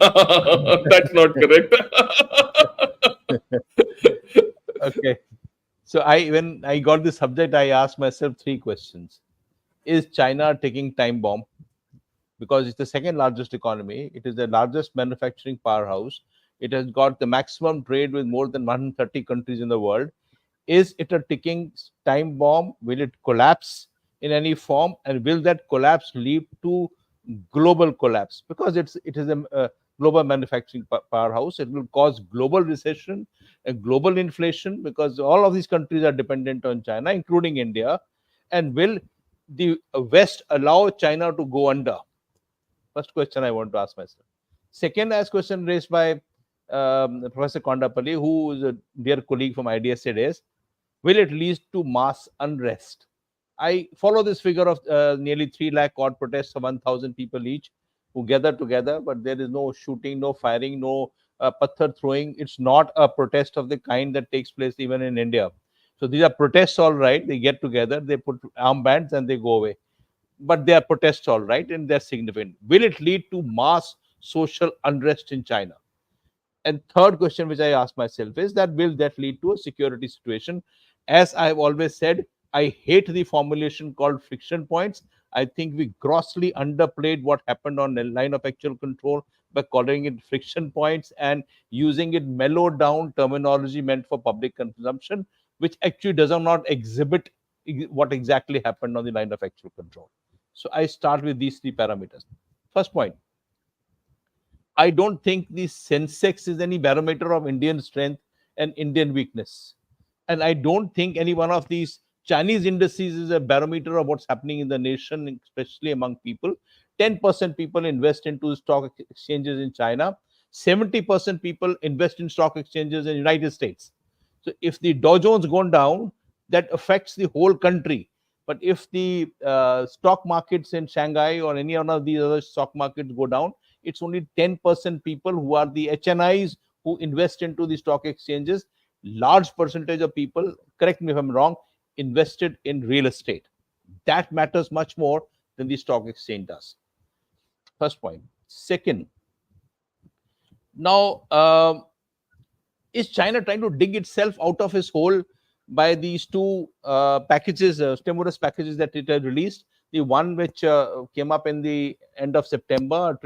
That's not correct. Okay. So when I got this subject, I asked myself 3 questions. is China taking time bomb? Because it's the second largest economy. It is the largest manufacturing powerhouse. It has got the maximum trade with more than 130 countries in the world. Is it a ticking time bomb? Will it collapse in any form? And will that collapse lead to global collapse? Because it is a global manufacturing powerhouse. It will cause global recession and global inflation, because all of these countries are dependent on China, including India. And will the West allow China to go under? First question I want to ask myself. Second, as question raised by Professor Kondapalli, who is a dear colleague from IDSA days, will it lead to mass unrest? I follow this figure of nearly 3 lakh odd protests of 1,000 people each who gather together, but there is no shooting, no firing, no patthar throwing. It's not a protest of the kind that takes place even in India. So these are protests, all right. They get together, they put armbands and they go away. But they are protests, all right, and they're significant. Will it lead to mass social unrest in China? And third question which I ask myself is that will that lead to a security situation? As I've always said, I hate the formulation called friction points. I think we grossly underplayed what happened on the line of actual control by calling it friction points and using it mellowed down terminology meant for public consumption, which actually does not exhibit what exactly happened on the line of actual control. So I start with these 3 parameters. First point, I don't think the Sensex is any barometer of Indian strength and Indian weakness. And I don't think any one of these Chinese indices is a barometer of what's happening in the nation, especially among people. 10% people invest into stock exchanges in China. 70% people invest in stock exchanges in the United States. So if the Dow Jones gone down, that affects the whole country. But if the stock markets in Shanghai or any one of these other stock markets go down, it's only 10% people who are the HNIs who invest into the stock exchanges. Large percentage of people, correct me if I'm wrong, invested in real estate. That matters much more than the stock exchange does. First point. Second, now, is China trying to dig itself out of its hole by these 2 packages, stimulus packages that it had released? The one which came up in the end of September,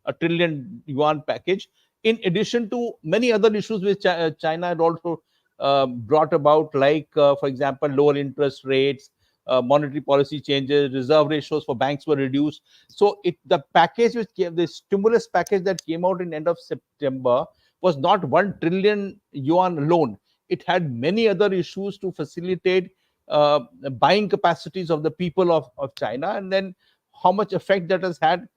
a trillion yuan package, in addition to many other issues which China had also brought about, like, for example, lower interest rates, monetary policy changes, reserve ratios for banks were reduced. So the package which came, the stimulus package that came out in end of September, was not 1 trillion yuan alone. It had many other issues to facilitate buying capacities of the people of China. And then how much effect that has had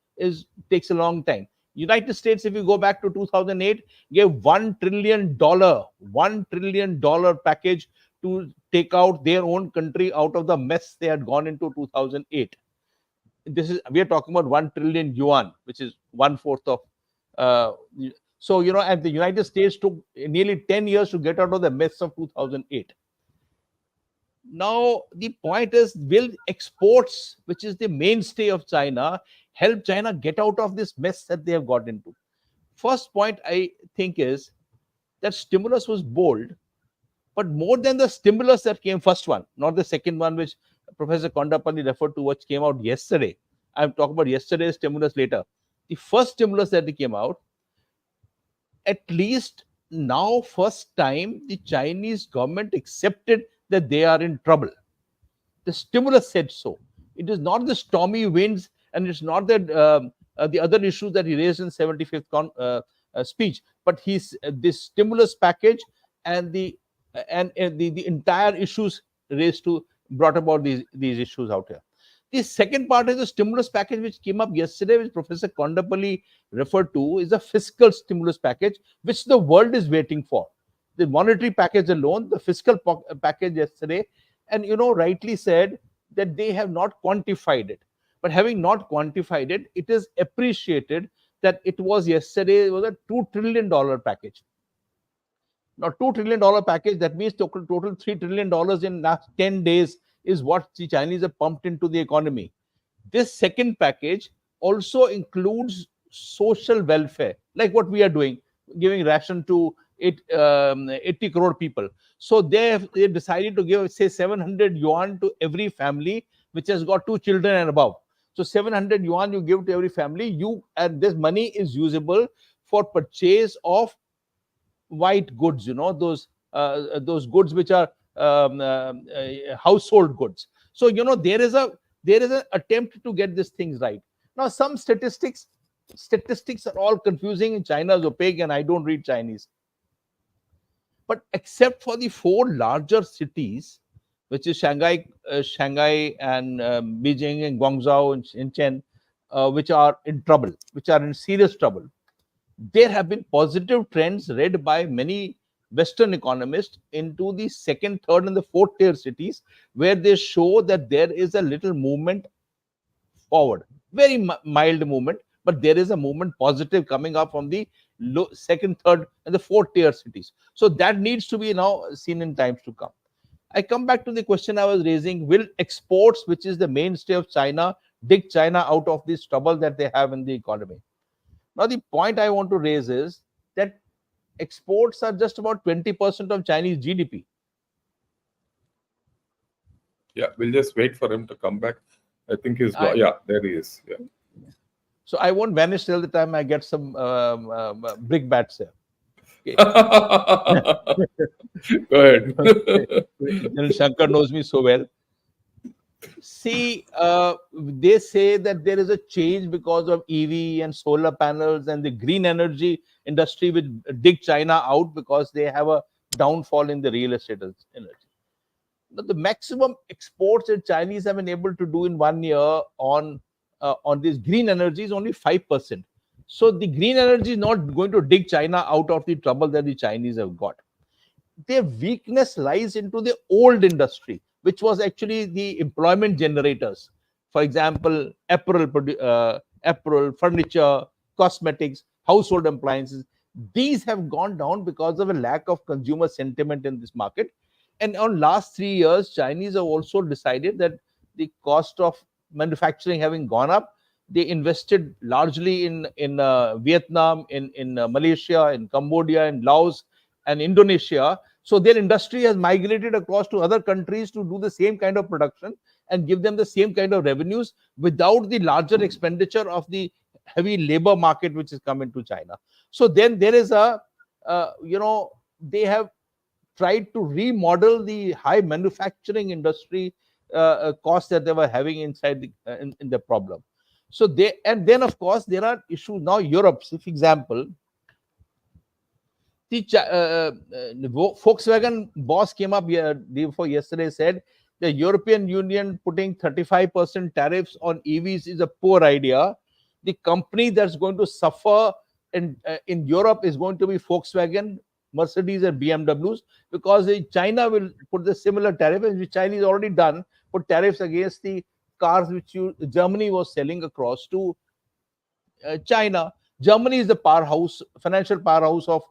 takes a long time. United States, if you go back to 2008, gave $1 trillion package to take out their own country out of the mess they had gone into 2008. We are talking about 1 trillion yuan, which is 1/4 of. So, and the United States took nearly 10 years to get out of the mess of 2008. Now, the point is, will exports, which is the mainstay of China, help China get out of this mess that they have got into? First point, I think, is that stimulus was bold, but more than the stimulus that came, first one, not the second one, which Professor Kondapalli referred to, which came out yesterday. I'm talking about yesterday's stimulus later. The first stimulus that came out, at least now, first time, the Chinese government accepted that they are in trouble. The stimulus said so. It is not the stormy winds, and it's not that the other issues that he raised in 75th speech, but this stimulus package and the entire issues brought about these issues out here. The second part is the stimulus package which came up yesterday, which Professor Kondapalli referred to, is a fiscal stimulus package, which the world is waiting for. The monetary package alone, the fiscal package yesterday, and rightly said that they have not quantified it. But having not quantified it, it is appreciated that it was yesterday, it was a $2 trillion package. Now, $2 trillion package, that means total $3 trillion in last 10 days is what the Chinese have pumped into the economy. This second package also includes social welfare, like what we are doing, giving ration to 80 crore people. So they decided to give, say, 700 yuan to every family which has got 2 children and above. So 700 yuan you give to every family, and this money is usable for purchase of white goods, those goods which are household goods. So there is an attempt to get these things right. Now some statistics are all confusing, and China is opaque, and I don't read Chinese. But except for the 4 larger cities, which is Shanghai and Beijing and Guangzhou and Shenzhen, which are in trouble, which are in serious trouble, there have been positive trends read by many Western economists into the 2nd, 3rd, and the 4th tier cities, where they show that there is a little movement forward, very mild movement, but there is a movement positive coming up from the 2nd, 3rd, and the 4th tier cities. So that needs to be now seen in times to come. I come back to the question I was raising: will exports, which is the mainstay of China, dig China out of this trouble that they have in the economy? Now, the point I want to raise is that exports are just about 20% of Chinese GDP. Yeah, we'll just wait for him to come back. I think he's yeah, there he is. Yeah. So I won't vanish till the time I get some brick bats here. Okay. Go ahead. General Shankar knows me so well. See, they say that there is a change because of EV and solar panels and the green energy industry will dig China out because they have a downfall in the real estate energy. But the maximum exports that Chinese have been able to do in 1 year on this green energy is only 5%. So the green energy is not going to dig China out of the trouble that the Chinese have got. Their weakness lies into the old industry, which was actually the employment generators. For example, apparel, furniture, cosmetics, household appliances. These have gone down because of a lack of consumer sentiment in this market. And on last 3 years, Chinese have also decided that the cost of manufacturing having gone up, they invested largely in Vietnam, in Malaysia, in Cambodia, in Laos, and Indonesia. So their industry has migrated across to other countries to do the same kind of production and give them the same kind of revenues without the larger expenditure of the heavy labor market which has come into China. So then there is they have tried to remodel the high manufacturing industry costs that they were having inside in the problem. So then of course there are issues now. Europe, for example, the Volkswagen boss came up day before yesterday, said the European Union putting 35% tariffs on EVs is a poor idea. The company that's going to suffer in Europe is going to be Volkswagen, Mercedes, and BMWs, because China will put the similar tariff, which China has already done, put tariffs against the cars which Germany was selling across to China. Germany is the financial powerhouse of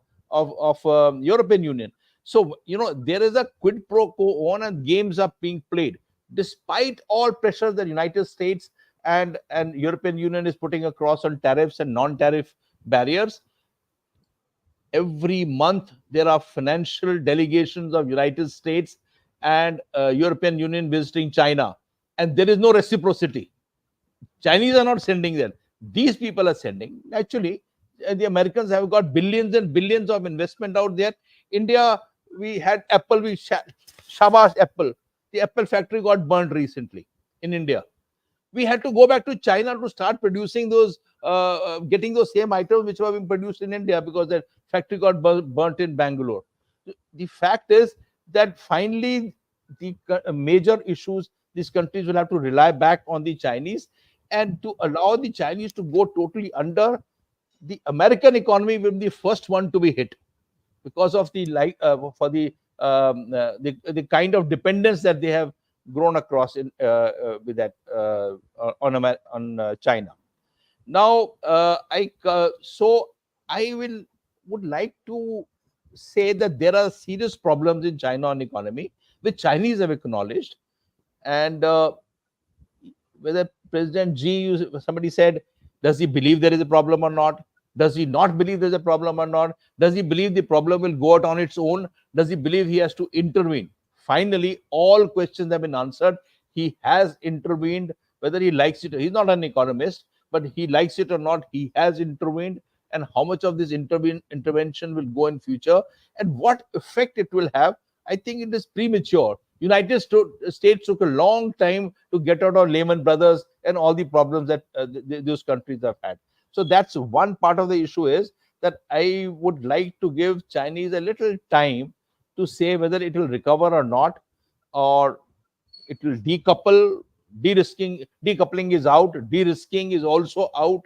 European Union. So there is a quid pro quo on, and games are being played despite all pressure the United States and European Union is putting across on tariffs and non-tariff barriers. Every month there are financial delegations of United States and European Union visiting China, and there is no reciprocity. Chinese are not sending them. These people are sending. Actually, the Americans have got billions and billions of investment out there. India, we had Apple, shabash Apple. The Apple factory got burned recently in India. We had to go back to China to start producing those, getting those same items which were being produced in India, because that factory got burnt in Bangalore. The fact is that finally the major issues, these countries will have to rely back on the Chinese, and to allow the Chinese to go totally under, the American economy will be the first one to be hit because of the kind of dependence that they have grown across in with that on China. Now, I would like to say that there are serious problems in China on economy, which Chinese have acknowledged, and whether President Xi, somebody said, does he believe there is a problem or not? Does he not believe there's a problem or not? Does he believe the problem will go out on its own? Does he believe he has to intervene? Finally, all questions have been answered. he has intervened, whether he likes it. He's not an economist, but he likes it or not, he has intervened. And how much of this intervention will go in future, and what effect it will have, I think it is premature. United States took a long time to get out of Lehman Brothers and all the problems that those countries have had. So that's one part of the issue, is that I would like to give Chinese a little time to say whether it will recover or not, or it will decouple. Decoupling is out, de-risking is also out.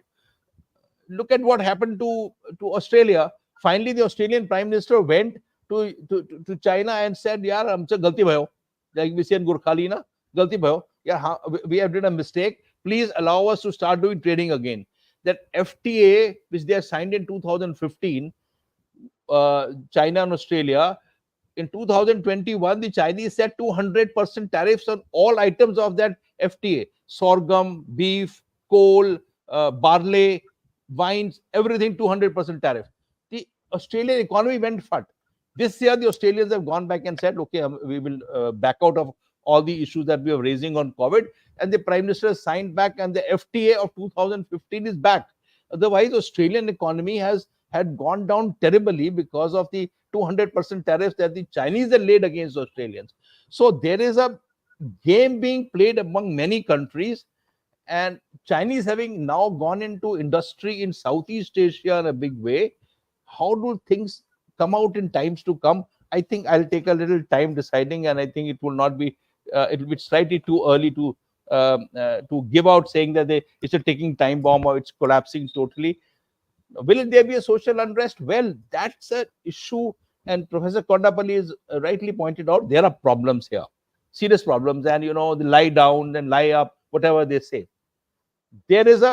Look at what happened to Australia. Finally, the Australian Prime Minister went to China and said, "Yaar, humse galti bhayo." Like we say in Gurkhali, na, galti bhayo. Yeah, we have done a mistake. Please allow us to start doing trading again. That FTA, which they have signed in 2015, China and Australia, in 2021, the Chinese set 200% tariffs on all items of that FTA: sorghum, beef, coal, barley, wines, everything 200% tariff. The Australian economy went fat. This year, the Australians have gone back and said, okay, we will back out of all the issues that we are raising on COVID. And the Prime Minister has signed back, and the FTA of 2015 is back. Otherwise, Australian economy had gone down terribly because of the 200% tariffs that the Chinese had laid against Australians. So there is a game being played among many countries, and Chinese having now gone into industry in Southeast Asia in a big way. How do things come out in times to come? I think I'll take a little time deciding, and I think it will not be. It will be slightly too early to give out saying that it's a ticking time bomb or it's collapsing totally. Will there be a social unrest? Well, that's an issue, and Professor Kondapalli has rightly pointed out there are problems here, serious problems, and they lie down and lie up, whatever they say. There is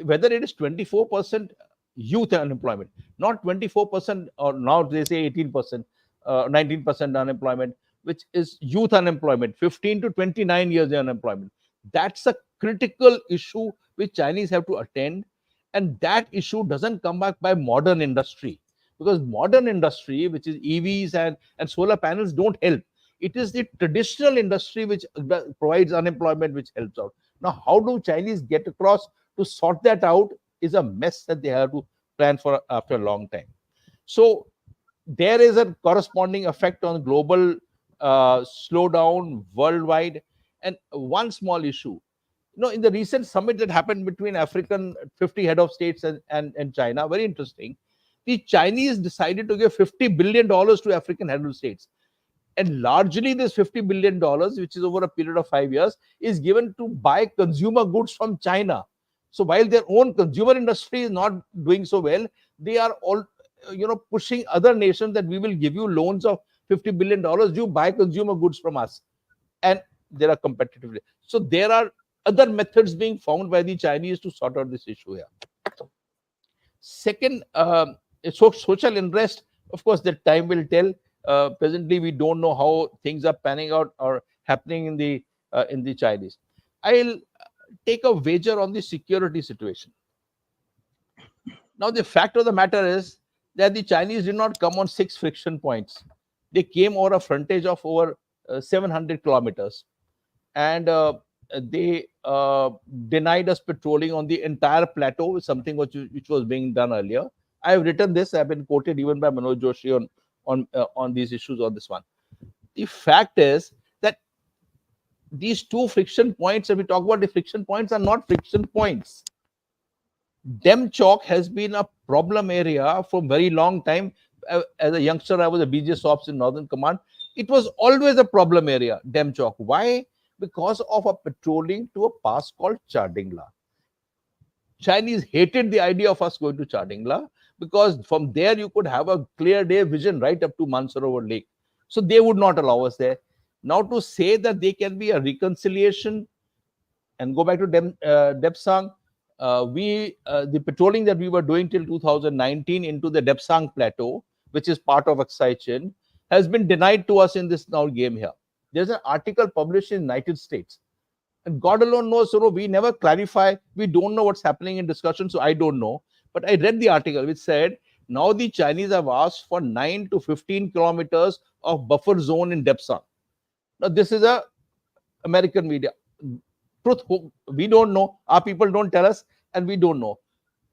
whether it is 24% youth unemployment, not 24%, or now they say 18%, 19% unemployment, which is youth unemployment, 15 to 29 years unemployment. That's a critical issue which Chinese have to attend. And that issue doesn't come back by modern industry, because modern industry, which is EVs and solar panels, don't help. It is the traditional industry which provides unemployment, which helps out. Now, how do Chinese get across to sort that out is a mess that they have to plan for after a long time. So there is a corresponding effect on global slowdown worldwide. And one small issue, in the recent summit that happened between African 50 head of states and China, very interesting, the Chinese decided to give $50 billion to African head of states. And largely this $50 billion, which is over a period of 5 years, is given to buy consumer goods from China. So while their own consumer industry is not doing so well, they are all, pushing other nations that we will give you loans of $50 billion, you buy consumer goods from us. And there are competitive. So there are other methods being found by the Chinese to sort out this issue here. Second, social unrest, of course, that time will tell. Presently, we don't know how things are panning out or happening in the Chinese. I'll take a wager on the security situation. Now, the fact of the matter is that the Chinese did not come on 6 friction points. They came over a frontage of over 700 kilometers. And they denied us patrolling on the entire plateau, something which was being done earlier. I have written this. I've been quoted even by Manoj Joshi on these issues on this one. The fact is that these 2 friction points, if we talk about the friction points, are not friction points. Dem Chowk has been a problem area for a very long time. As a youngster, I was a BJS Ops in Northern Command. It was always a problem area, Dem Chowk. Why? Because of a patrolling to a pass called Chardingla. Chinese hated the idea of us going to Chardingla, because from there you could have a clear day vision right up to Mansarovar Lake. So they would not allow us there. Now to say that there can be a reconciliation and go back to Depsang, the patrolling that we were doing till 2019 into the Depsang Plateau, which is part of Aksai Chin, has been denied to us in this now game here. There's an article published in the United States. And God alone knows, we never clarify. We don't know what's happening in discussion, so I don't know. But I read the article which said, now the Chinese have asked for 9 to 15 kilometers of buffer zone in Depsang. Now, this is a American media. Truth, we don't know. Our people don't tell us, and we don't know.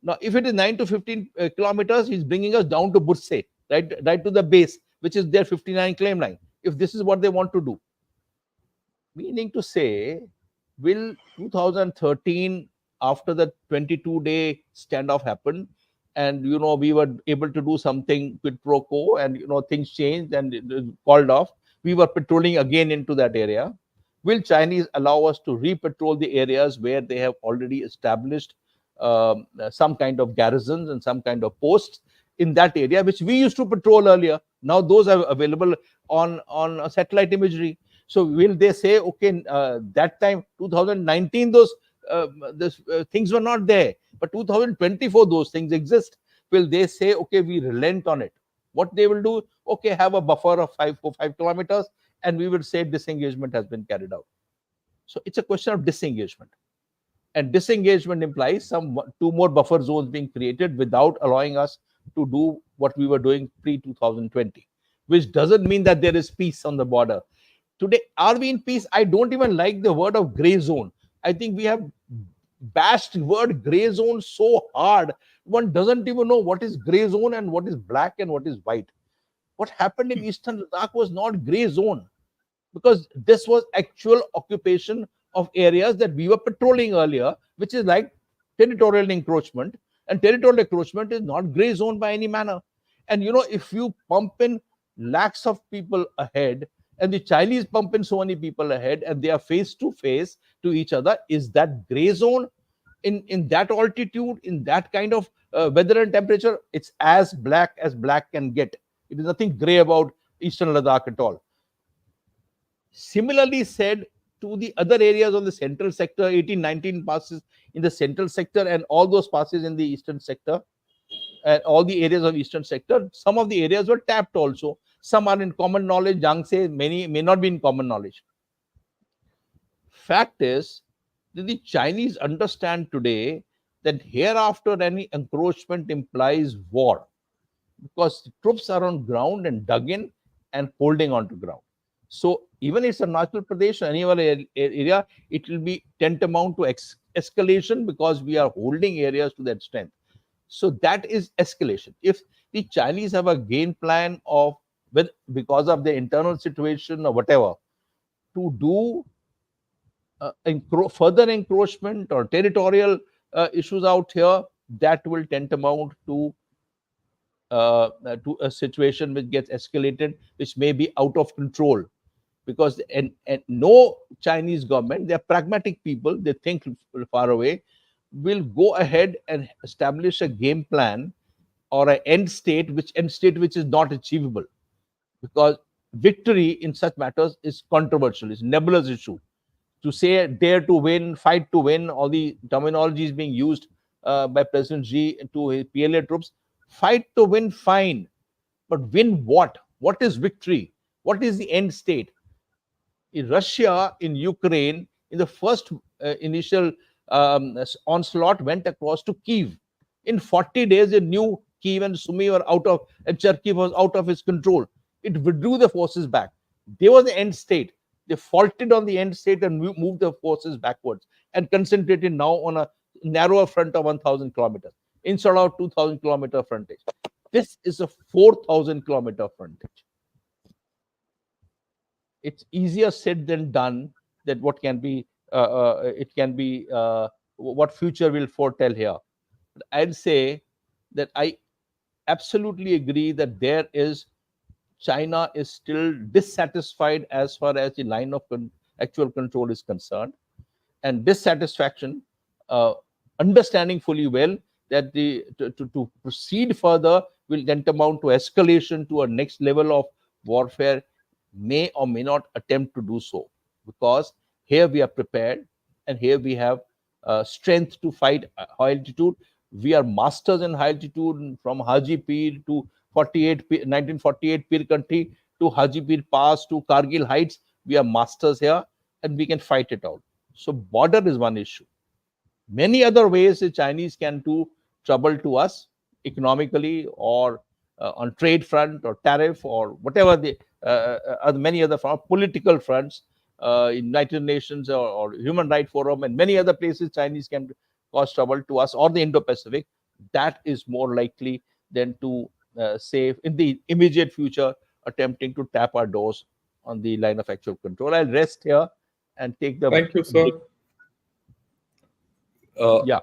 Now, if it is 9 to 15 kilometers, he's bringing us down to Burse, right to the base, which is their 59 claim line. If this is what they want to do, meaning to say, will 2013, after the 22-day standoff happened, and we were able to do something with pro quo, and things changed and it called off. We were patrolling again into that area. Will Chinese allow us to re-patrol the areas where they have already established some kind of garrisons and some kind of posts in that area, which we used to patrol earlier? Now those are available on satellite imagery. So will they say, okay, that time 2019 those things were not there, but 2024 those things exist? Will they say, okay, we relent on it? What they will do, okay, have a buffer of 5 kilometers, and we will say disengagement has been carried out. So it's a question of disengagement, and disengagement implies two more buffer zones being created without allowing us to do what we were doing pre-2020, which doesn't mean that there is peace on the border. Today, are we in peace? I don't even like the word of gray zone. I think we have bashed word gray zone so hard, one doesn't even know what is gray zone and what is black and what is white. What happened in Eastern Ladakh was not gray zone, because this was actual occupation of areas that we were patrolling earlier, which is like territorial encroachment. And territorial encroachment is not gray zone by any manner. And if you pump in lakhs of people ahead, and the Chinese pump in so many people ahead, and they are face to face to each other, is that gray zone in that altitude, in that kind of weather and temperature? It's as black can get. It is nothing gray about Eastern Ladakh at all. Similarly said to the other areas on the central sector, 18, 19 passes in the central sector, and all those passes in the eastern sector, and all the areas of eastern sector. Some of the areas were tapped also. Some are in common knowledge. Yang says many may not be in common knowledge. Fact is that the Chinese understand today that hereafter any encroachment implies war, because the troops are on ground and dug in and holding on to ground. So even it's a natural Pradesh or any other area, it will be tantamount to escalation, because we are holding areas to that strength. So that is escalation. If the Chinese have a game plan of, because of their internal situation or whatever, to do further encroachment or territorial issues out here, that will tantamount to a situation which gets escalated, which may be out of control. Because and no Chinese government, they are pragmatic people, they think far away, will go ahead and establish a game plan or an end state which is not achievable, because victory in such matters is controversial. It's a nebulous issue. To say dare to win, fight to win, all the terminology is being used by President Xi to his PLA troops. Fight to win, fine, but win what? What is victory? What is the end state? In Russia, in Ukraine, in the first initial onslaught, went across to Kyiv. In 40 days, they knew Kyiv and Sumy were out of, and Cherkiv was out of his control. It withdrew the forces back. They were the end state. They faulted on the end state and moved the forces backwards and concentrated now on a narrower front of 1,000 kilometers instead of 2,000 kilometer frontage. This is a 4,000 kilometer frontage. It's easier said than done. That what can be, what future will foretell here. But I'd say that I absolutely agree that China is still dissatisfied as far as the line of actual control is concerned, and dissatisfaction, understanding fully well that to proceed further will tantamount to escalation to a next level of warfare, may or may not attempt to do so, because here we are prepared and here we have strength to fight high altitude. We are masters in high altitude, from Haji Pir to 1948 Pir Kanthi to Haji Pir Pass to Kargil Heights. We are masters here and we can fight it out. So border is one issue. Many other ways the Chinese can do trouble to us, economically or on trade front or tariff or whatever the many other political fronts. United Nations or Human Rights Forum and many other places, Chinese can cause trouble to us or the Indo-Pacific. That is more likely than to say in the immediate future attempting to tap our doors on the line of actual control. I'll rest here and take the Thank you, sir. yeah.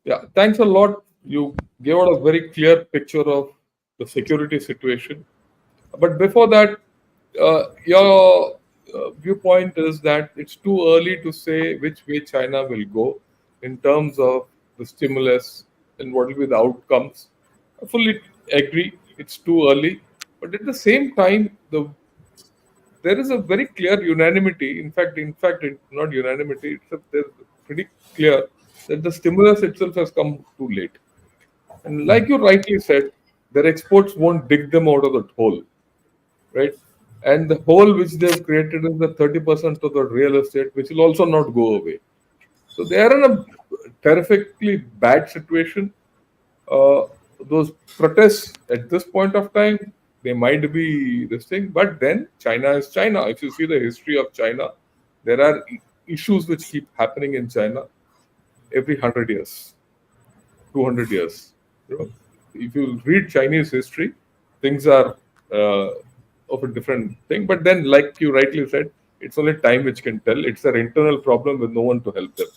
Yeah, thanks a lot. You gave out a very clear picture of the security situation. But before that, your viewpoint is that it's too early to say which way China will go in terms of the stimulus and what will be the outcomes. I fully agree. It's too early, but at the same time, there is a very clear unanimity. In fact, it's not unanimity. There's pretty clear that the stimulus itself has come too late. And like you rightly said, their exports won't dig them out of that hole, right? And the hole which they've created is the 30% of the real estate, which will also not go away. So they are in a terrifically bad situation. Those protests at this point of time, they might be this thing, but then China is China. If you see the history of China, there are issues which keep happening in China every 100 years, 200 years. You know, if you read Chinese history, things are of a different thing. But then, like you rightly said, it's only time which can tell. It's their internal problem with no one to help them.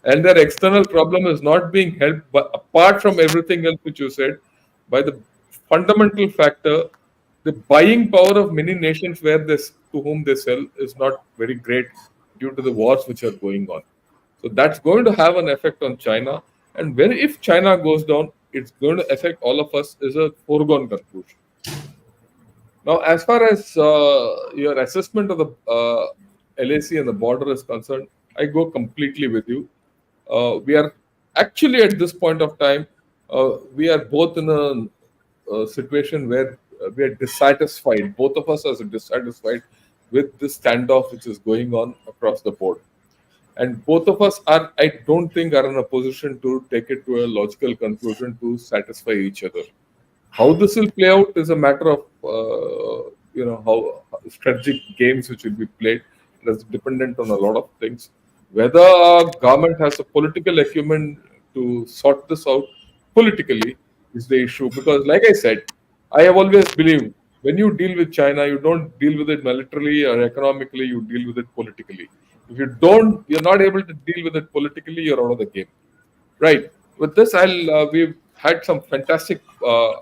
And their external problem is not being helped, but apart from everything else which you said, by the fundamental factor, the buying power of many nations where this to whom they sell is not very great due to the wars which are going on. So that's going to have an effect on China. And when if China goes down, it's going to affect all of us is a foregone conclusion. Now, as far as your assessment of the LAC and the border is concerned, I go completely with you. We are actually at this point of time, we are both in a situation where we are dissatisfied. Both of us are dissatisfied with this standoff which is going on across the board. And both of us are, I don't think, are in a position to take it to a logical conclusion to satisfy each other. How this will play out is a matter of, how strategic games which will be played. It is dependent on a lot of things. Whether our government has a political acumen to sort this out politically is the issue. Because, like I said, I have always believed when you deal with China, you don't deal with it militarily or economically, you deal with it politically. If you don't, you're not able to deal with it politically, you're out of the game. Right. With this, we've had some fantastic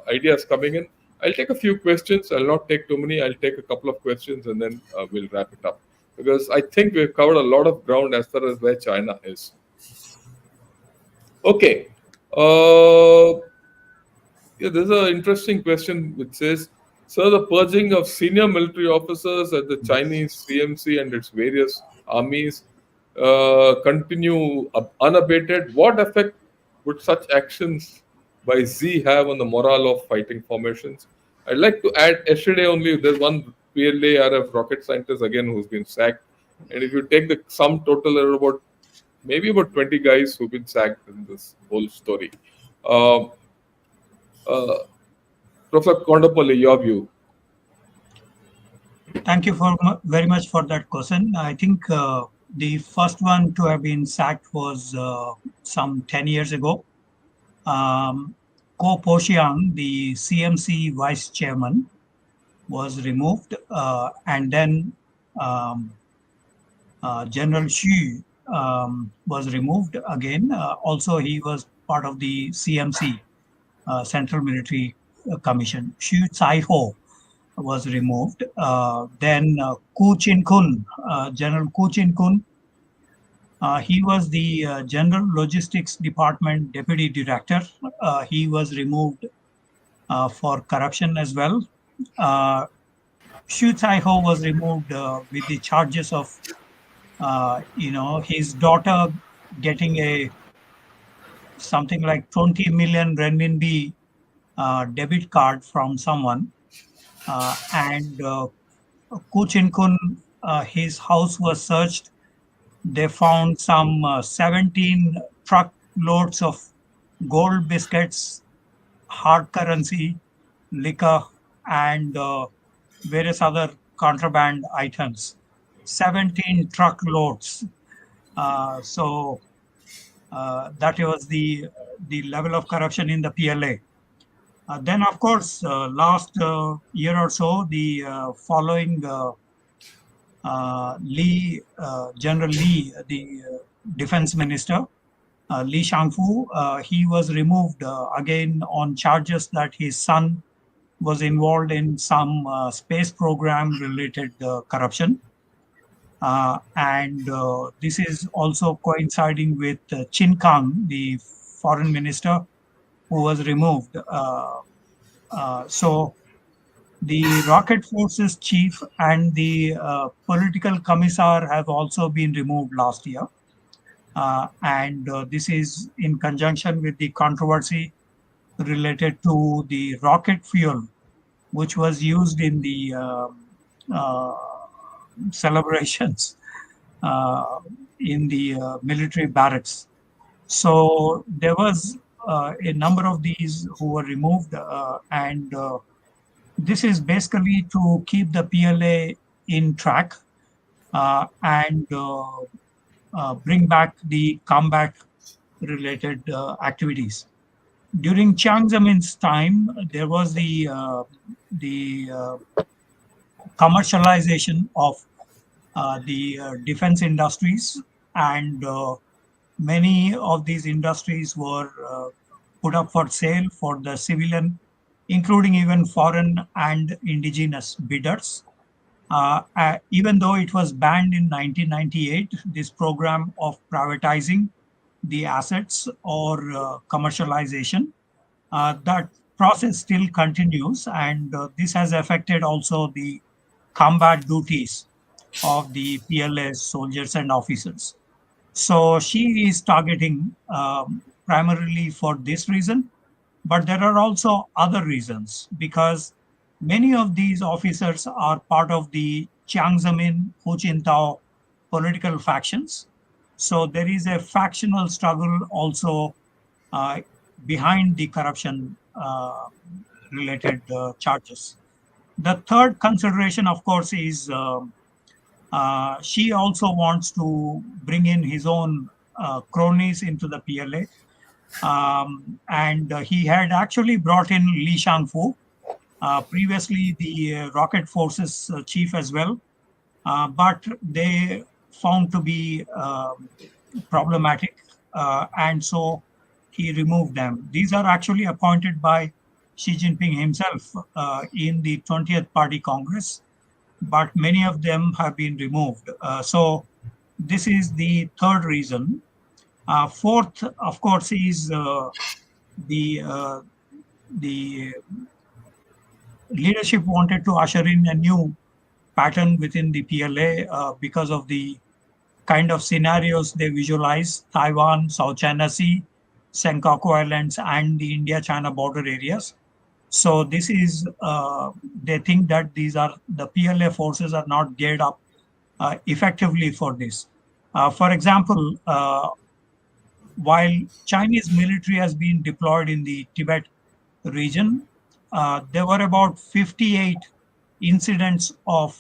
ideas coming in. I'll take a few questions. I'll not take too many. I'll take a couple of questions and then we'll wrap it up. Because I think we've covered a lot of ground as far as where China is. Okay. There's an interesting question which says, sir, the purging of senior military officers at the Chinese CMC and its various armies continue unabated. What effect would such actions by Z have on the morale of fighting formations? I'd like to add, yesterday only, there's one PLA RF rocket scientist again who's been sacked. And if you take the sum total, there are about 20 guys who've been sacked in this whole story. Professor Kondapalli, your view. Thank you very much for that question. I think the first one to have been sacked was some 10 years ago. Ko Poshiang, the CMC vice chairman, was removed, and then General Xu was removed again. Also, he was part of the CMC, Central Military Commission. Xu Cai-ho was removed. Then Ku Chin-kun, General Ku Chin-kun, he was the General Logistics Department Deputy Director. He was removed for corruption as well. Xu Cai-ho was removed with the charges of, his daughter getting something like 20 million renminbi debit card from someone. And Ku Chin-kun, his house was searched. They found some 17 truck loads of gold biscuits, hard currency, liquor, and various other contraband items. 17 truckloads. So that was the level of corruption in the PLA. Then, of course, last year or so, the following General Lee, the defense minister, Li Shangfu, he was removed again on charges that his son was involved in some space program related corruption. And this is also coinciding with Chin Kang, the foreign minister, who was removed. So the rocket forces chief and the political commissar have also been removed last year. And this is in conjunction with the controversy related to the rocket fuel, which was used in the uh, celebrations in the military barracks. So there was a number of these who were removed, and this is basically to keep the PLA in track and bring back the combat related activities. During Chiang Zemin's time, there was the commercialization of the defense industries, and many of these industries were put up for sale for the civilian, including even foreign and indigenous bidders. Even though it was banned in 1998, this program of privatizing the assets or commercialization, that process still continues, and this has affected also the combat duties of the PLA soldiers and officers. So she is targeting primarily for this reason, but there are also other reasons because many of these officers are part of the Chiang Zemin, Hu Jintao political factions. So there is a factional struggle also behind the corruption related charges. The third consideration, of course, is she also wants to bring in his own cronies into the PLA. And he had actually brought in Li Shangfu, previously the rocket forces chief as well, but they found to be problematic, and so he removed them. These are actually appointed by Xi Jinping himself in the 20th Party Congress, but many of them have been removed. So this is the third reason. Fourth, of course, is the leadership wanted to usher in a new pattern within the PLA because of the kind of scenarios they visualize: Taiwan, South China Sea, Senkaku Islands, and the India-China border areas. So this is, they think that these are, the PLA forces are not geared up effectively for this. For example, while Chinese military has been deployed in the Tibet region, there were about 58 incidents of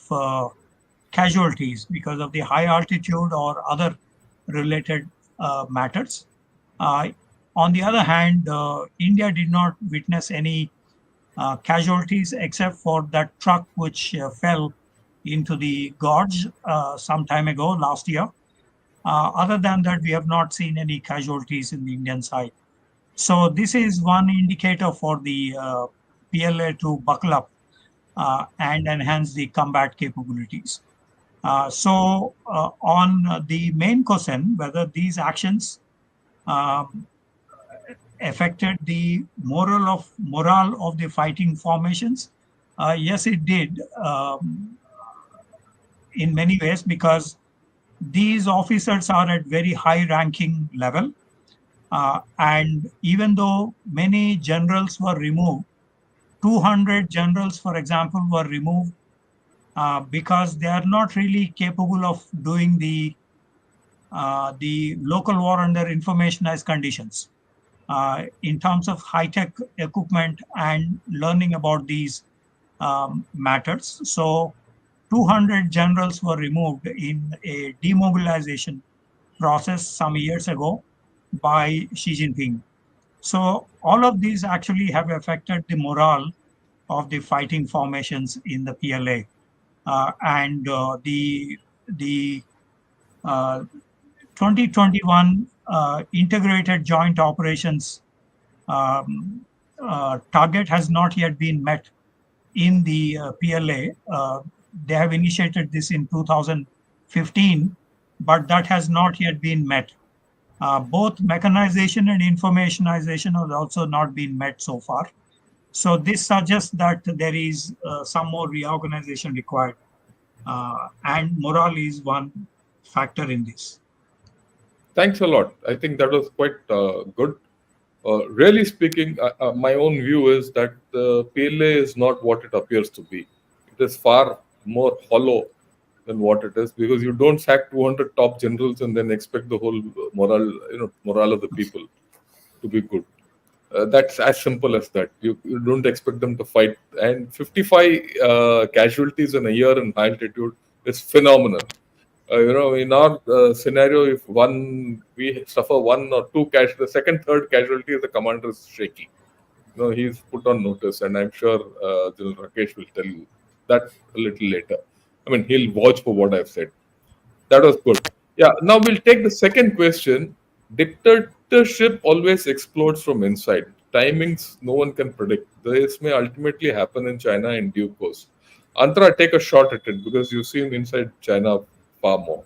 casualties because of the high altitude or other related matters. On the other hand, India did not witness any casualties except for that truck which fell into the gorge some time ago, last year. Other than that, we have not seen any casualties in the Indian side. So this is one indicator for the PLA to buckle up and enhance the combat capabilities. So on the main question, whether these actions affected the morale of the fighting formations, yes, it did in many ways, because these officers are at very high ranking level. And even though many generals were removed, 200 generals, for example, were removed because they are not really capable of doing the local war under informationized conditions in terms of high-tech equipment and learning about these matters. So 200 generals were removed in a demobilization process some years ago by Xi Jinping. So all of these actually have affected the morale of the fighting formations in the PLA. And the 2021 integrated joint operations target has not yet been met in the PLA. They have initiated this in 2015, but that has not yet been met. Both mechanization and informationization have also not been met so far. So this suggests that there is some more reorganization required, and morale is one factor in this. Thanks a lot. I think that was quite good. Really speaking, my own view is that the PLA is not what it appears to be. It is far more hollow than what it is, because you don't sack 200 top generals and then expect the whole morale of the people to be good. That's as simple as that. You don't expect them to fight. And 55 casualties in a year in high altitude is phenomenal. In our scenario, if we suffer one or two the second, third casualty, the commander is shaky. He's put on notice, and I'm sure General Rakesh will tell you that a little later. I mean, he'll vouch for what I've said. That was good. Yeah, now we'll take the second question. Dictatorship always explodes from inside. Timings no one can predict. This may ultimately happen in China in due course. Antara, take a shot at it, because you've seen inside China far more.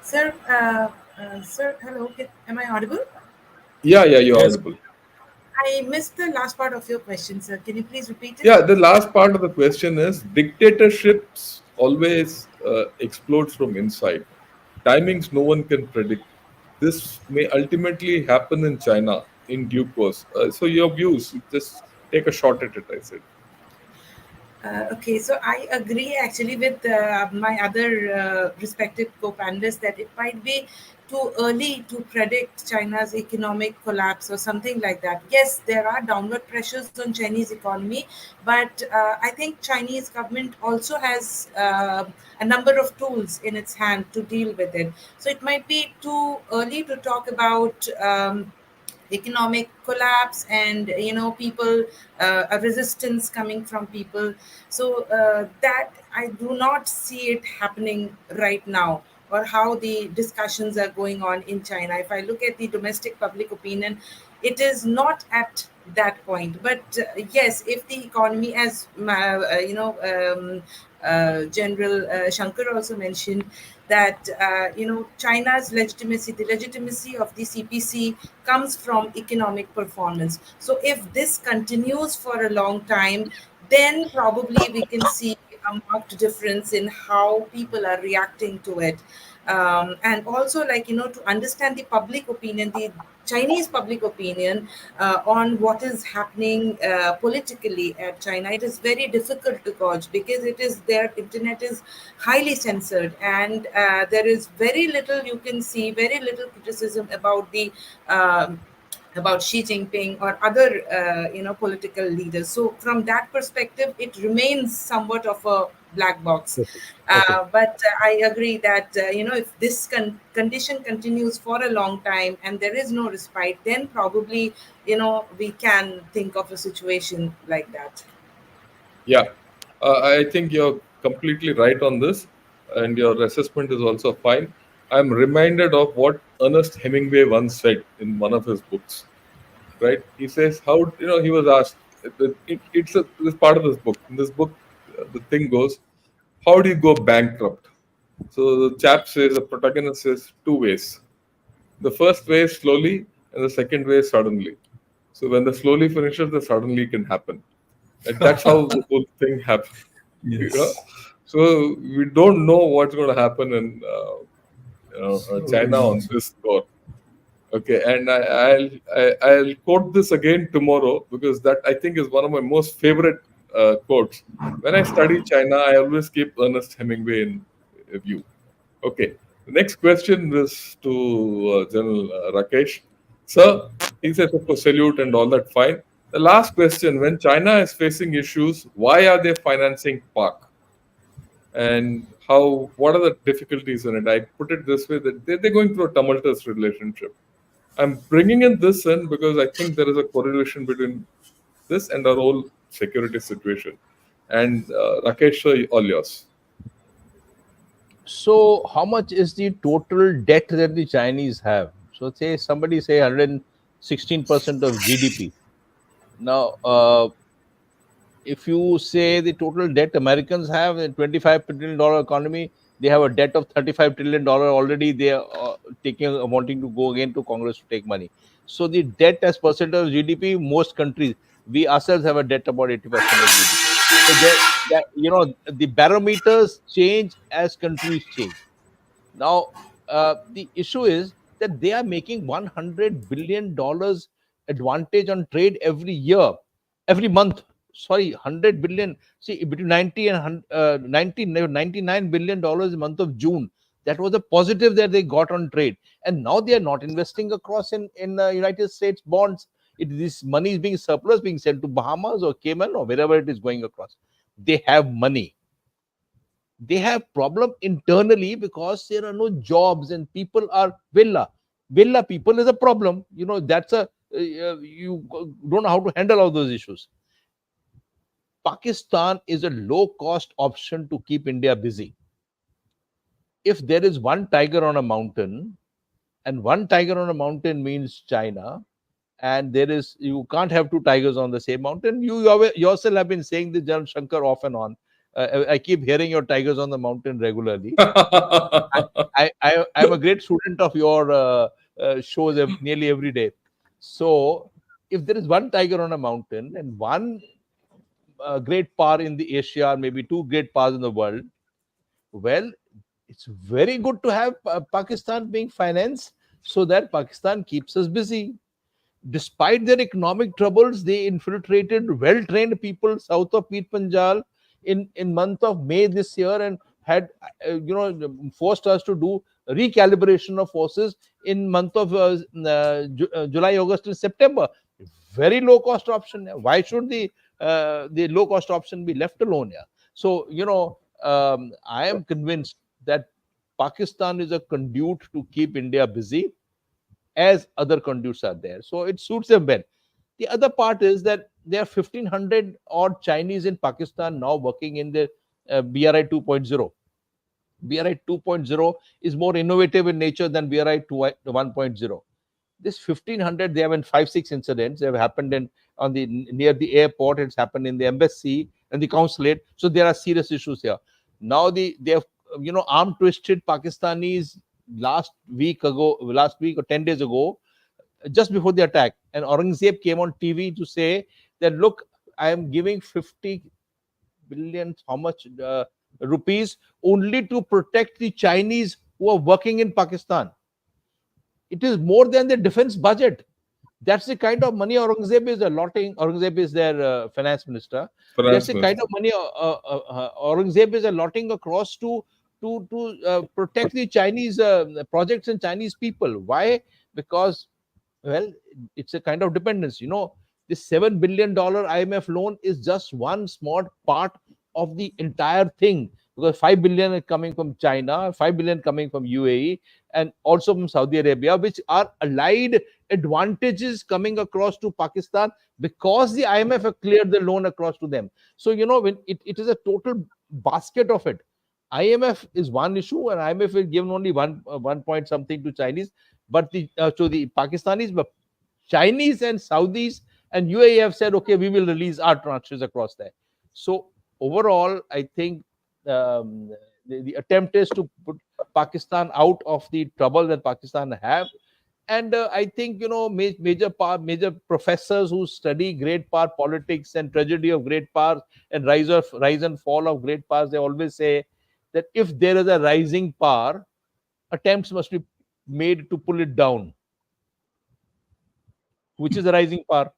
Sir, sir, hello. Am I audible? Yeah, you're Yes. audible. I missed the last part of your question, sir. Can you please repeat it? Yeah, the last part of the question is dictatorships always explodes from inside. Timings no one can predict. This may ultimately happen in China in due course. So your views, just take a shot at it, I said. Okay, so I agree actually with my other respected co-panelists that it might be too early to predict China's economic collapse or something like that. Yes, there are downward pressures on Chinese economy, but I think Chinese government also has a number of tools in its hand to deal with it. So it might be too early to talk about economic collapse and people a resistance coming from people. So that I do not see it happening right now, or how the discussions are going on in China. If I look at the domestic public opinion, it is not at that point. But yes, if the economy, as General Shankar also mentioned, that China's legitimacy, the legitimacy of the CPC, comes from economic performance. So if this continues for a long time, then probably we can see a marked difference in how people are reacting to it. And also, to understand the public opinion, the Chinese public opinion on what is happening politically at China, it is very difficult to gauge, because their internet is highly censored, and there is very little you can see, very little criticism about the about Xi Jinping or other political leaders. So from that perspective, it remains somewhat of a black box. But I agree that if this condition continues for a long time and there is no respite, then probably we can think of a situation like that. Yeah, I think you're completely right on this, and your assessment is also fine. I'm reminded of what Ernest Hemingway once said in one of his books. Right? He says how he was asked. This part of this book. In this book, the thing goes, how do you go bankrupt? So the chap says, the protagonist says, two ways. The first way is slowly, and the second way is suddenly. So when the slowly finishes, the suddenly can happen. And that's how the whole thing happens. Yes. So we don't know what's going to happen in China on this score. Okay, and I'll quote this again tomorrow, because that I think is one of my most favorite quotes. When I study China, I always keep Ernest Hemingway in view. Okay, the next question is to General Rakesh. Sir, he says, of course, salute and all that, fine. The last question, when China is facing issues, why are they financing Pak? And what are the difficulties in it? I put it this way, that they're going through a tumultuous relationship. I'm bringing in this in because I think there is a correlation between this and our whole security situation. And Rakesh, sir, all yours. So, how much is the total debt that the Chinese have? So, somebody say 116% of GDP. Now, if you say the total debt Americans have a $25 trillion economy, they have a debt of $35 trillion already. They are wanting to go again to Congress to take money. So the debt as percent of GDP, most countries, we ourselves have a debt about 80% of GDP. So the barometers change as countries change. Now, the issue is that they are making $100 billion advantage on trade every year, every month. Sorry, 100 billion. See, between 90 and 99 billion dollars in the month of June. That was a positive that they got on trade, and now they are not investing across in United States bonds. This money is being surplus, being sent to Bahamas or Cayman or wherever it is going across. They have money. They have problem internally because there are no jobs and people are villa people is a problem. That's a you don't know how to handle all those issues. Pakistan is a low cost option to keep India busy. If there is one tiger on a mountain, and one tiger on a mountain means China, and you can't have two tigers on the same mountain. You yourself have been saying this, General Shankar, off and on. I keep hearing your tigers on the mountain regularly. I'm a great student of your shows nearly every day. So if there is one tiger on a mountain and one great power in the Asia, maybe two great powers in the world, well, it's very good to have Pakistan being financed so that Pakistan keeps us busy. Despite their economic troubles, they infiltrated well-trained people south of Peer Panjal in month of May this year and had forced us to do recalibration of forces in month of July, August, and September. Very low cost option. Why should the low cost option be left alone here? So I am convinced that Pakistan is a conduit to keep India busy, as other conduits are there. So it suits them well. The other part is that there are 1,500 odd Chinese in Pakistan now working in the BRI 2.0. BRI 2.0 is more innovative in nature than BRI 1.0. This 1,500, they have in 5-6 incidents. They have happened near the airport. It's happened in the embassy and the consulate. So there are serious issues here. Now they have arm twisted Pakistanis last week or 10 days ago, just before the attack, and Aurangzeb came on TV to say that, look, I am giving 50 billion, how much rupees, only to protect the Chinese who are working in Pakistan. It is more than the defense budget. That's the kind of money Aurangzeb is allotting. Aurangzeb is their finance minister. That's the kind of money Aurangzeb is allotting across to protect the Chinese projects and Chinese people. Why? Because, well, it's a kind of dependence. This $7 billion IMF loan is just one small part of the entire thing, because 5 billion is coming from China, 5 billion coming from UAE, and also from Saudi Arabia, which are allied advantages coming across to Pakistan because the IMF have cleared the loan across to them. So, when it is a total basket of it. IMF is one issue, and IMF is given only one point something to Chinese, but the Pakistanis, but Chinese and Saudis and UAE have said, okay, we will release our tranches across there. So overall, I think the attempt is to put Pakistan out of the trouble that Pakistan have. And I think, major professors who study great power politics and tragedy of great powers and rise and fall of great powers, they always say that if there is a rising power, attempts must be made to pull it down. Which is a rising power?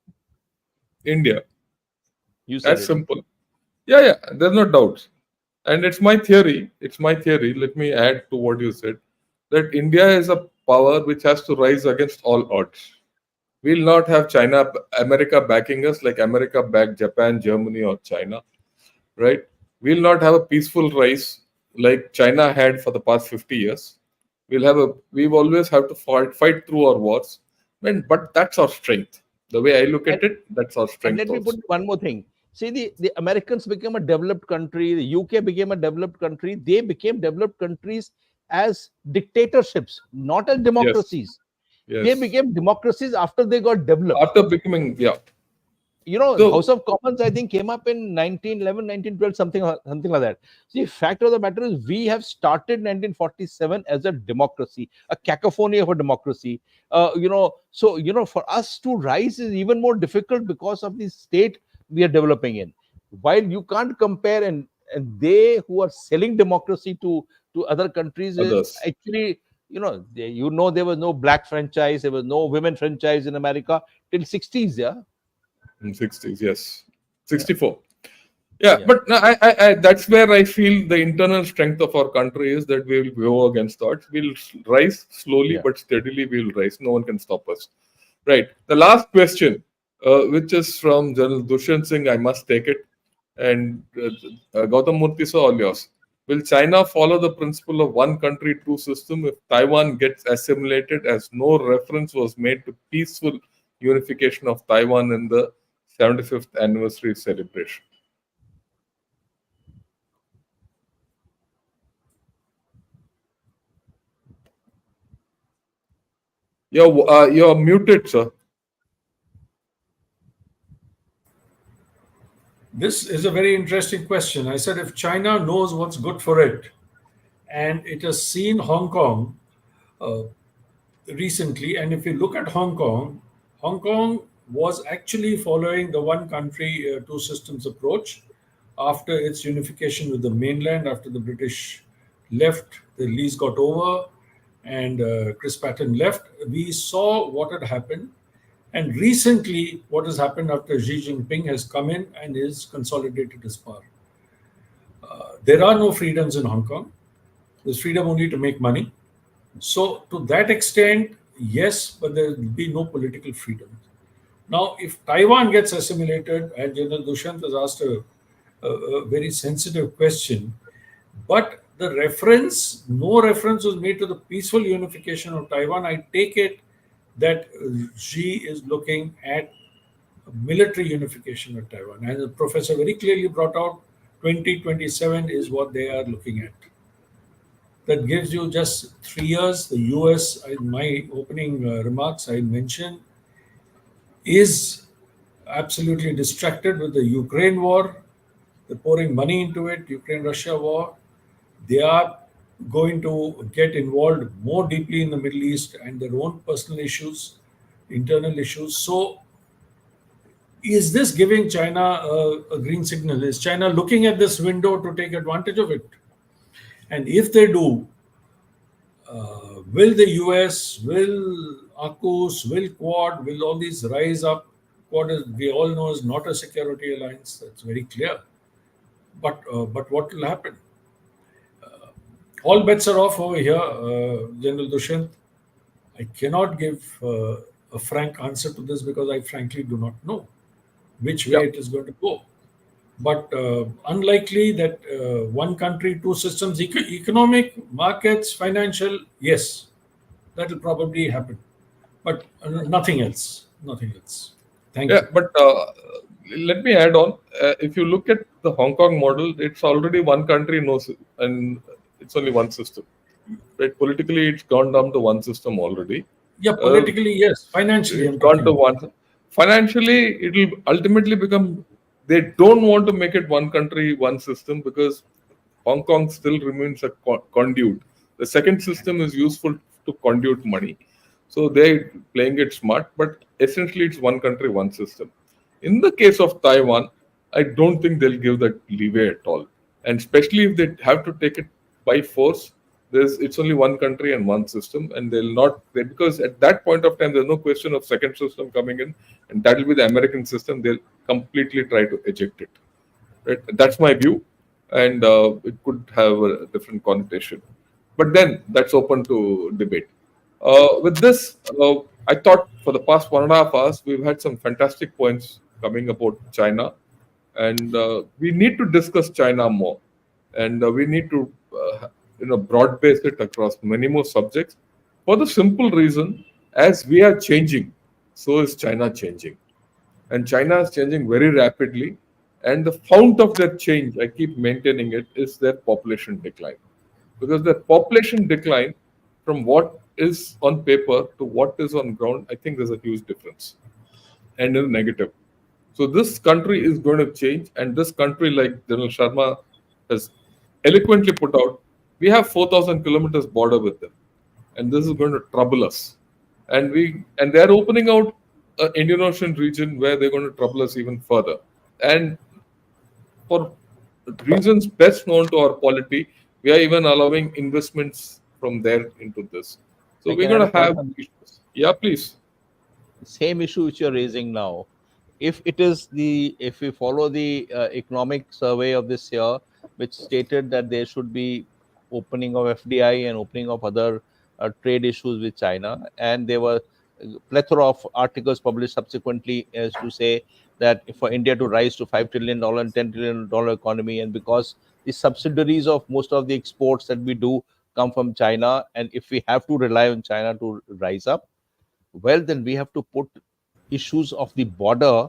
India. You said That's simple. Yeah, there's no doubt. And it's my theory. Let me add to what you said, that India is a power which has to rise against all odds. We'll not have America backing us like America backed Japan, Germany, or China, right? We'll not have a peaceful rise like China had for the past 50 years. We've always have to fight through our wars. But that's our strength. The way I look And, at it, that's our and strength let me also. put one more thing. See, the Americans became a developed country, the UK became a developed country. They became developed countries as dictatorships, not as democracies. They Yes. became democracies after they got developed. After becoming, yeah. The House of Commons, I think, came up in 1911, 1912, something like that. The fact of the matter is, we have started 1947 as a democracy, a cacophony of a democracy. For us to rise is even more difficult because of the state we are developing in. While you can't compare, and they who are selling democracy to other countries is Others. actually, there was no black franchise, there was no women franchise in America till 60s, yeah. In 60s, yes. 64. Yeah. But no, I that's where I feel the internal strength of our country is that we will go against odds. We'll rise slowly but steadily. We'll rise. No one can stop us. Right. The last question, which is from General Dushyant Singh, I must take it. And Gautam Murthy, so all yours. Will China follow the principle of one country, two system if Taiwan gets assimilated, as no reference was made to peaceful unification of Taiwan in the 75th anniversary celebration? You're muted, sir. This is a very interesting question. I said if China knows what's good for it, and it has seen Hong Kong recently, and if you look at Hong Kong was actually following the one country, two systems approach after its unification with the mainland. After the British left, the lease got over, and Chris Patten left. We saw what had happened. And recently, what has happened after Xi Jinping has come in and is consolidated his power. There are no freedoms in Hong Kong. There's freedom only to make money. So to that extent, yes, but there will be no political freedom. Now, if Taiwan gets assimilated, and General Dushyant has asked a very sensitive question, but no reference was made to the peaceful unification of Taiwan. I take it that Xi is looking at military unification of Taiwan. And the professor very clearly brought out 2027 is what they are looking at. That gives you just 3 years. The US, in my opening remarks, I mentioned, is absolutely distracted with the Ukraine war. They're pouring money into it, Ukraine-Russia war. They are going to get involved more deeply in the Middle East and their own personal issues, internal issues. So is this giving China a green signal? Is China looking at this window to take advantage of it? And if they do, will the US, will AUKUS, will Quad, will all these rise up? Quad, we all know, is not a security alliance. That's very clear. But what will happen? All bets are off over here, General Dushyant. I cannot give a frank answer to this because I frankly do not know which way it is going to go. But unlikely that one country, two systems, economic, markets, financial, yes, that will probably happen. But nothing else. Nothing else. Thank you. But let me add on. If you look at the Hong Kong model, it's already one country, and it's only one system. Right? Politically, it's gone down to one system already. Yeah, politically, yes. Financially, it's gone to one. Financially, it will ultimately become. They don't want to make it one country, one system because Hong Kong still remains a conduit. The second system is useful to conduit money. So they're playing it smart, but essentially it's one country, one system. In the case of Taiwan, I don't think they'll give that leeway at all. And especially if they have to take it by force, it's only one country and one system, and because at that point of time there's no question of second system coming in, and that will be the American system. They'll completely try to eject it. Right? That's my view, and it could have a different connotation. But then that's open to debate. With this, I thought for the past 1.5 hours, we've had some fantastic points coming about China. And we need to discuss China more. And we need to, broad base it across many more subjects for the simple reason as we are changing, so is China changing. And China is changing very rapidly. And the fount of that change, I keep maintaining it, is their population decline. Because the population decline from what is on paper to what is on ground, I think there's a huge difference and is negative. So this country is going to change, and this country, like General Sharma has eloquently put out, we have 4,000 kilometers border with them, and this is going to trouble us. And they are opening out an Indian Ocean region where they're going to trouble us even further. And for reasons best known to our polity, we are even allowing investments from there into this. So we're going to have issues. Yeah, please. Same issue which you're raising now. If we follow the economic survey of this year, which stated that there should be opening of FDI and opening of other trade issues with China, and there were a plethora of articles published subsequently as to say that for India to rise to $5 trillion and $10 trillion economy, and because the subsidiaries of most of the exports that we do come from China, and if we have to rely on China to rise up, well, then we have to put issues of the border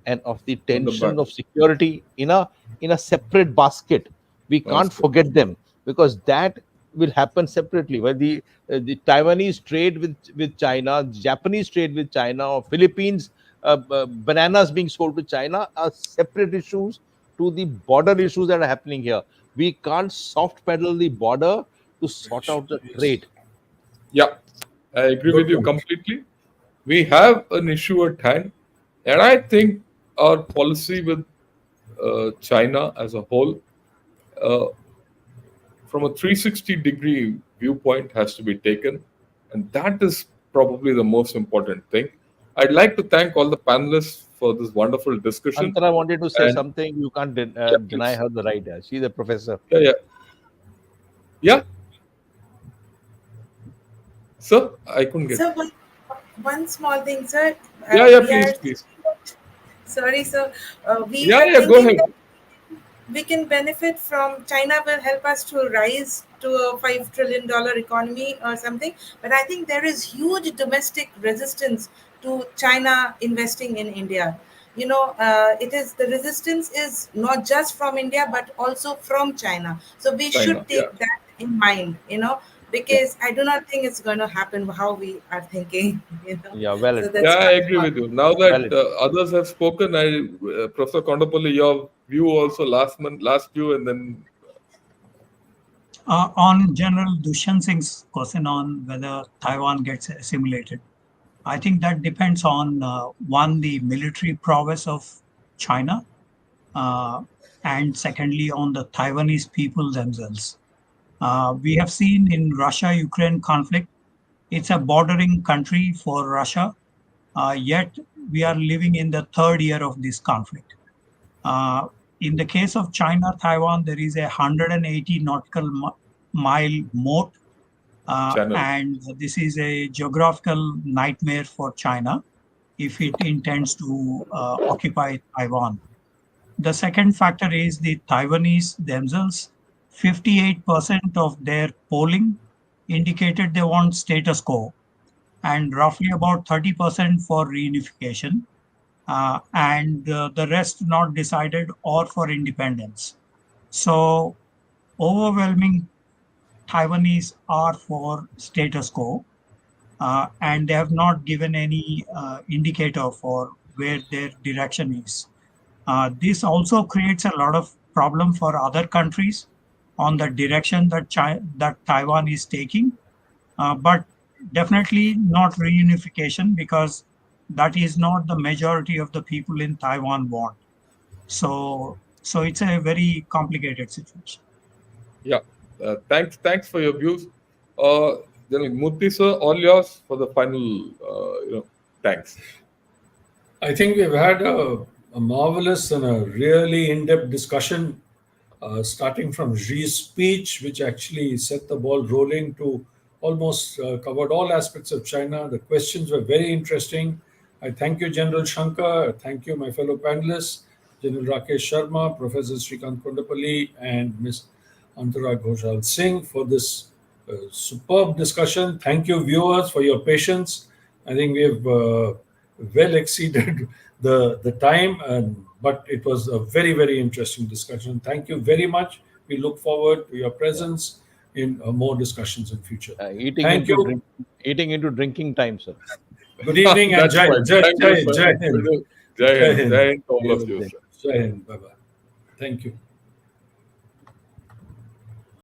and of the tension of security in a separate basket. We can't forget them, because that will happen separately. Where the Taiwanese trade with China, Japanese trade with China, or Philippines bananas being sold to China are separate issues to the border issues that are happening here. We can't soft pedal the border to sort out the trade. Yeah, I agree with you completely. We have an issue at hand, and I think our policy with China as a whole, from a 360-degree viewpoint, has to be taken, and that is probably the most important thing. I'd like to thank all the panelists for this wonderful discussion. Antara wanted to say something. You can't deny her the right. She's a professor. Yeah. Sir, I couldn't get. Sir, one small thing, sir. Please. Sorry, sir. Go ahead. We can benefit from China will help us to rise to a $5 trillion economy or something. But I think there is huge domestic resistance to China investing in India. The resistance is not just from India, but also from China. So we should take that in mind, because I do not think it's going to happen how we are thinking. Yeah, valid. So I agree with you. Now that others have spoken, Professor Kondapalli, your view also last view, and then. On General Dushyant Singh's question on whether Taiwan gets assimilated, I think that depends on one, the military prowess of China, and secondly on the Taiwanese people themselves. We have seen in Russia-Ukraine conflict, it's a bordering country for Russia, yet we are living in the third year of this conflict. In the case of China-Taiwan, there is a 180 nautical mile moat, and this is a geographical nightmare for China if it intends to occupy Taiwan. The second factor is the Taiwanese themselves. 58% of their polling indicated they want status quo, and roughly about 30% for reunification, and the rest not decided or for independence. So overwhelming Taiwanese are for status quo, and they have not given any indicator for where their direction is. This also creates a lot of problem for other countries on the direction that Taiwan is taking, but definitely not reunification, because that is not the majority of the people in Taiwan want. So it's a very complicated situation. Yeah, thanks for your views. Then Moorthy sir, all yours for the final. Thanks. I think we've had a marvelous and a really in-depth discussion. Starting from Xi's speech, which actually set the ball rolling, to almost covered all aspects of China. The questions were very interesting. I thank you, General Shankar. I thank you, my fellow panelists, General Rakesh Sharma, Professor Srikant Kondapalli, and Ms. ANTARA GHOSAL Singh for this superb discussion. Thank you, viewers, for your patience. I think we have well exceeded the time, but it was a very, very interesting discussion. Thank you very much. We look forward to your presence in more discussions in future. Thank you. Eating into drinking time, sir. Good evening and That's Jai fine. Jai Thank you, Jai sir. Jai Hind. Jai Hind. Hind. Jai Hind to all of you, Jai. sir. Jai Hind. Bye bye. Thank you.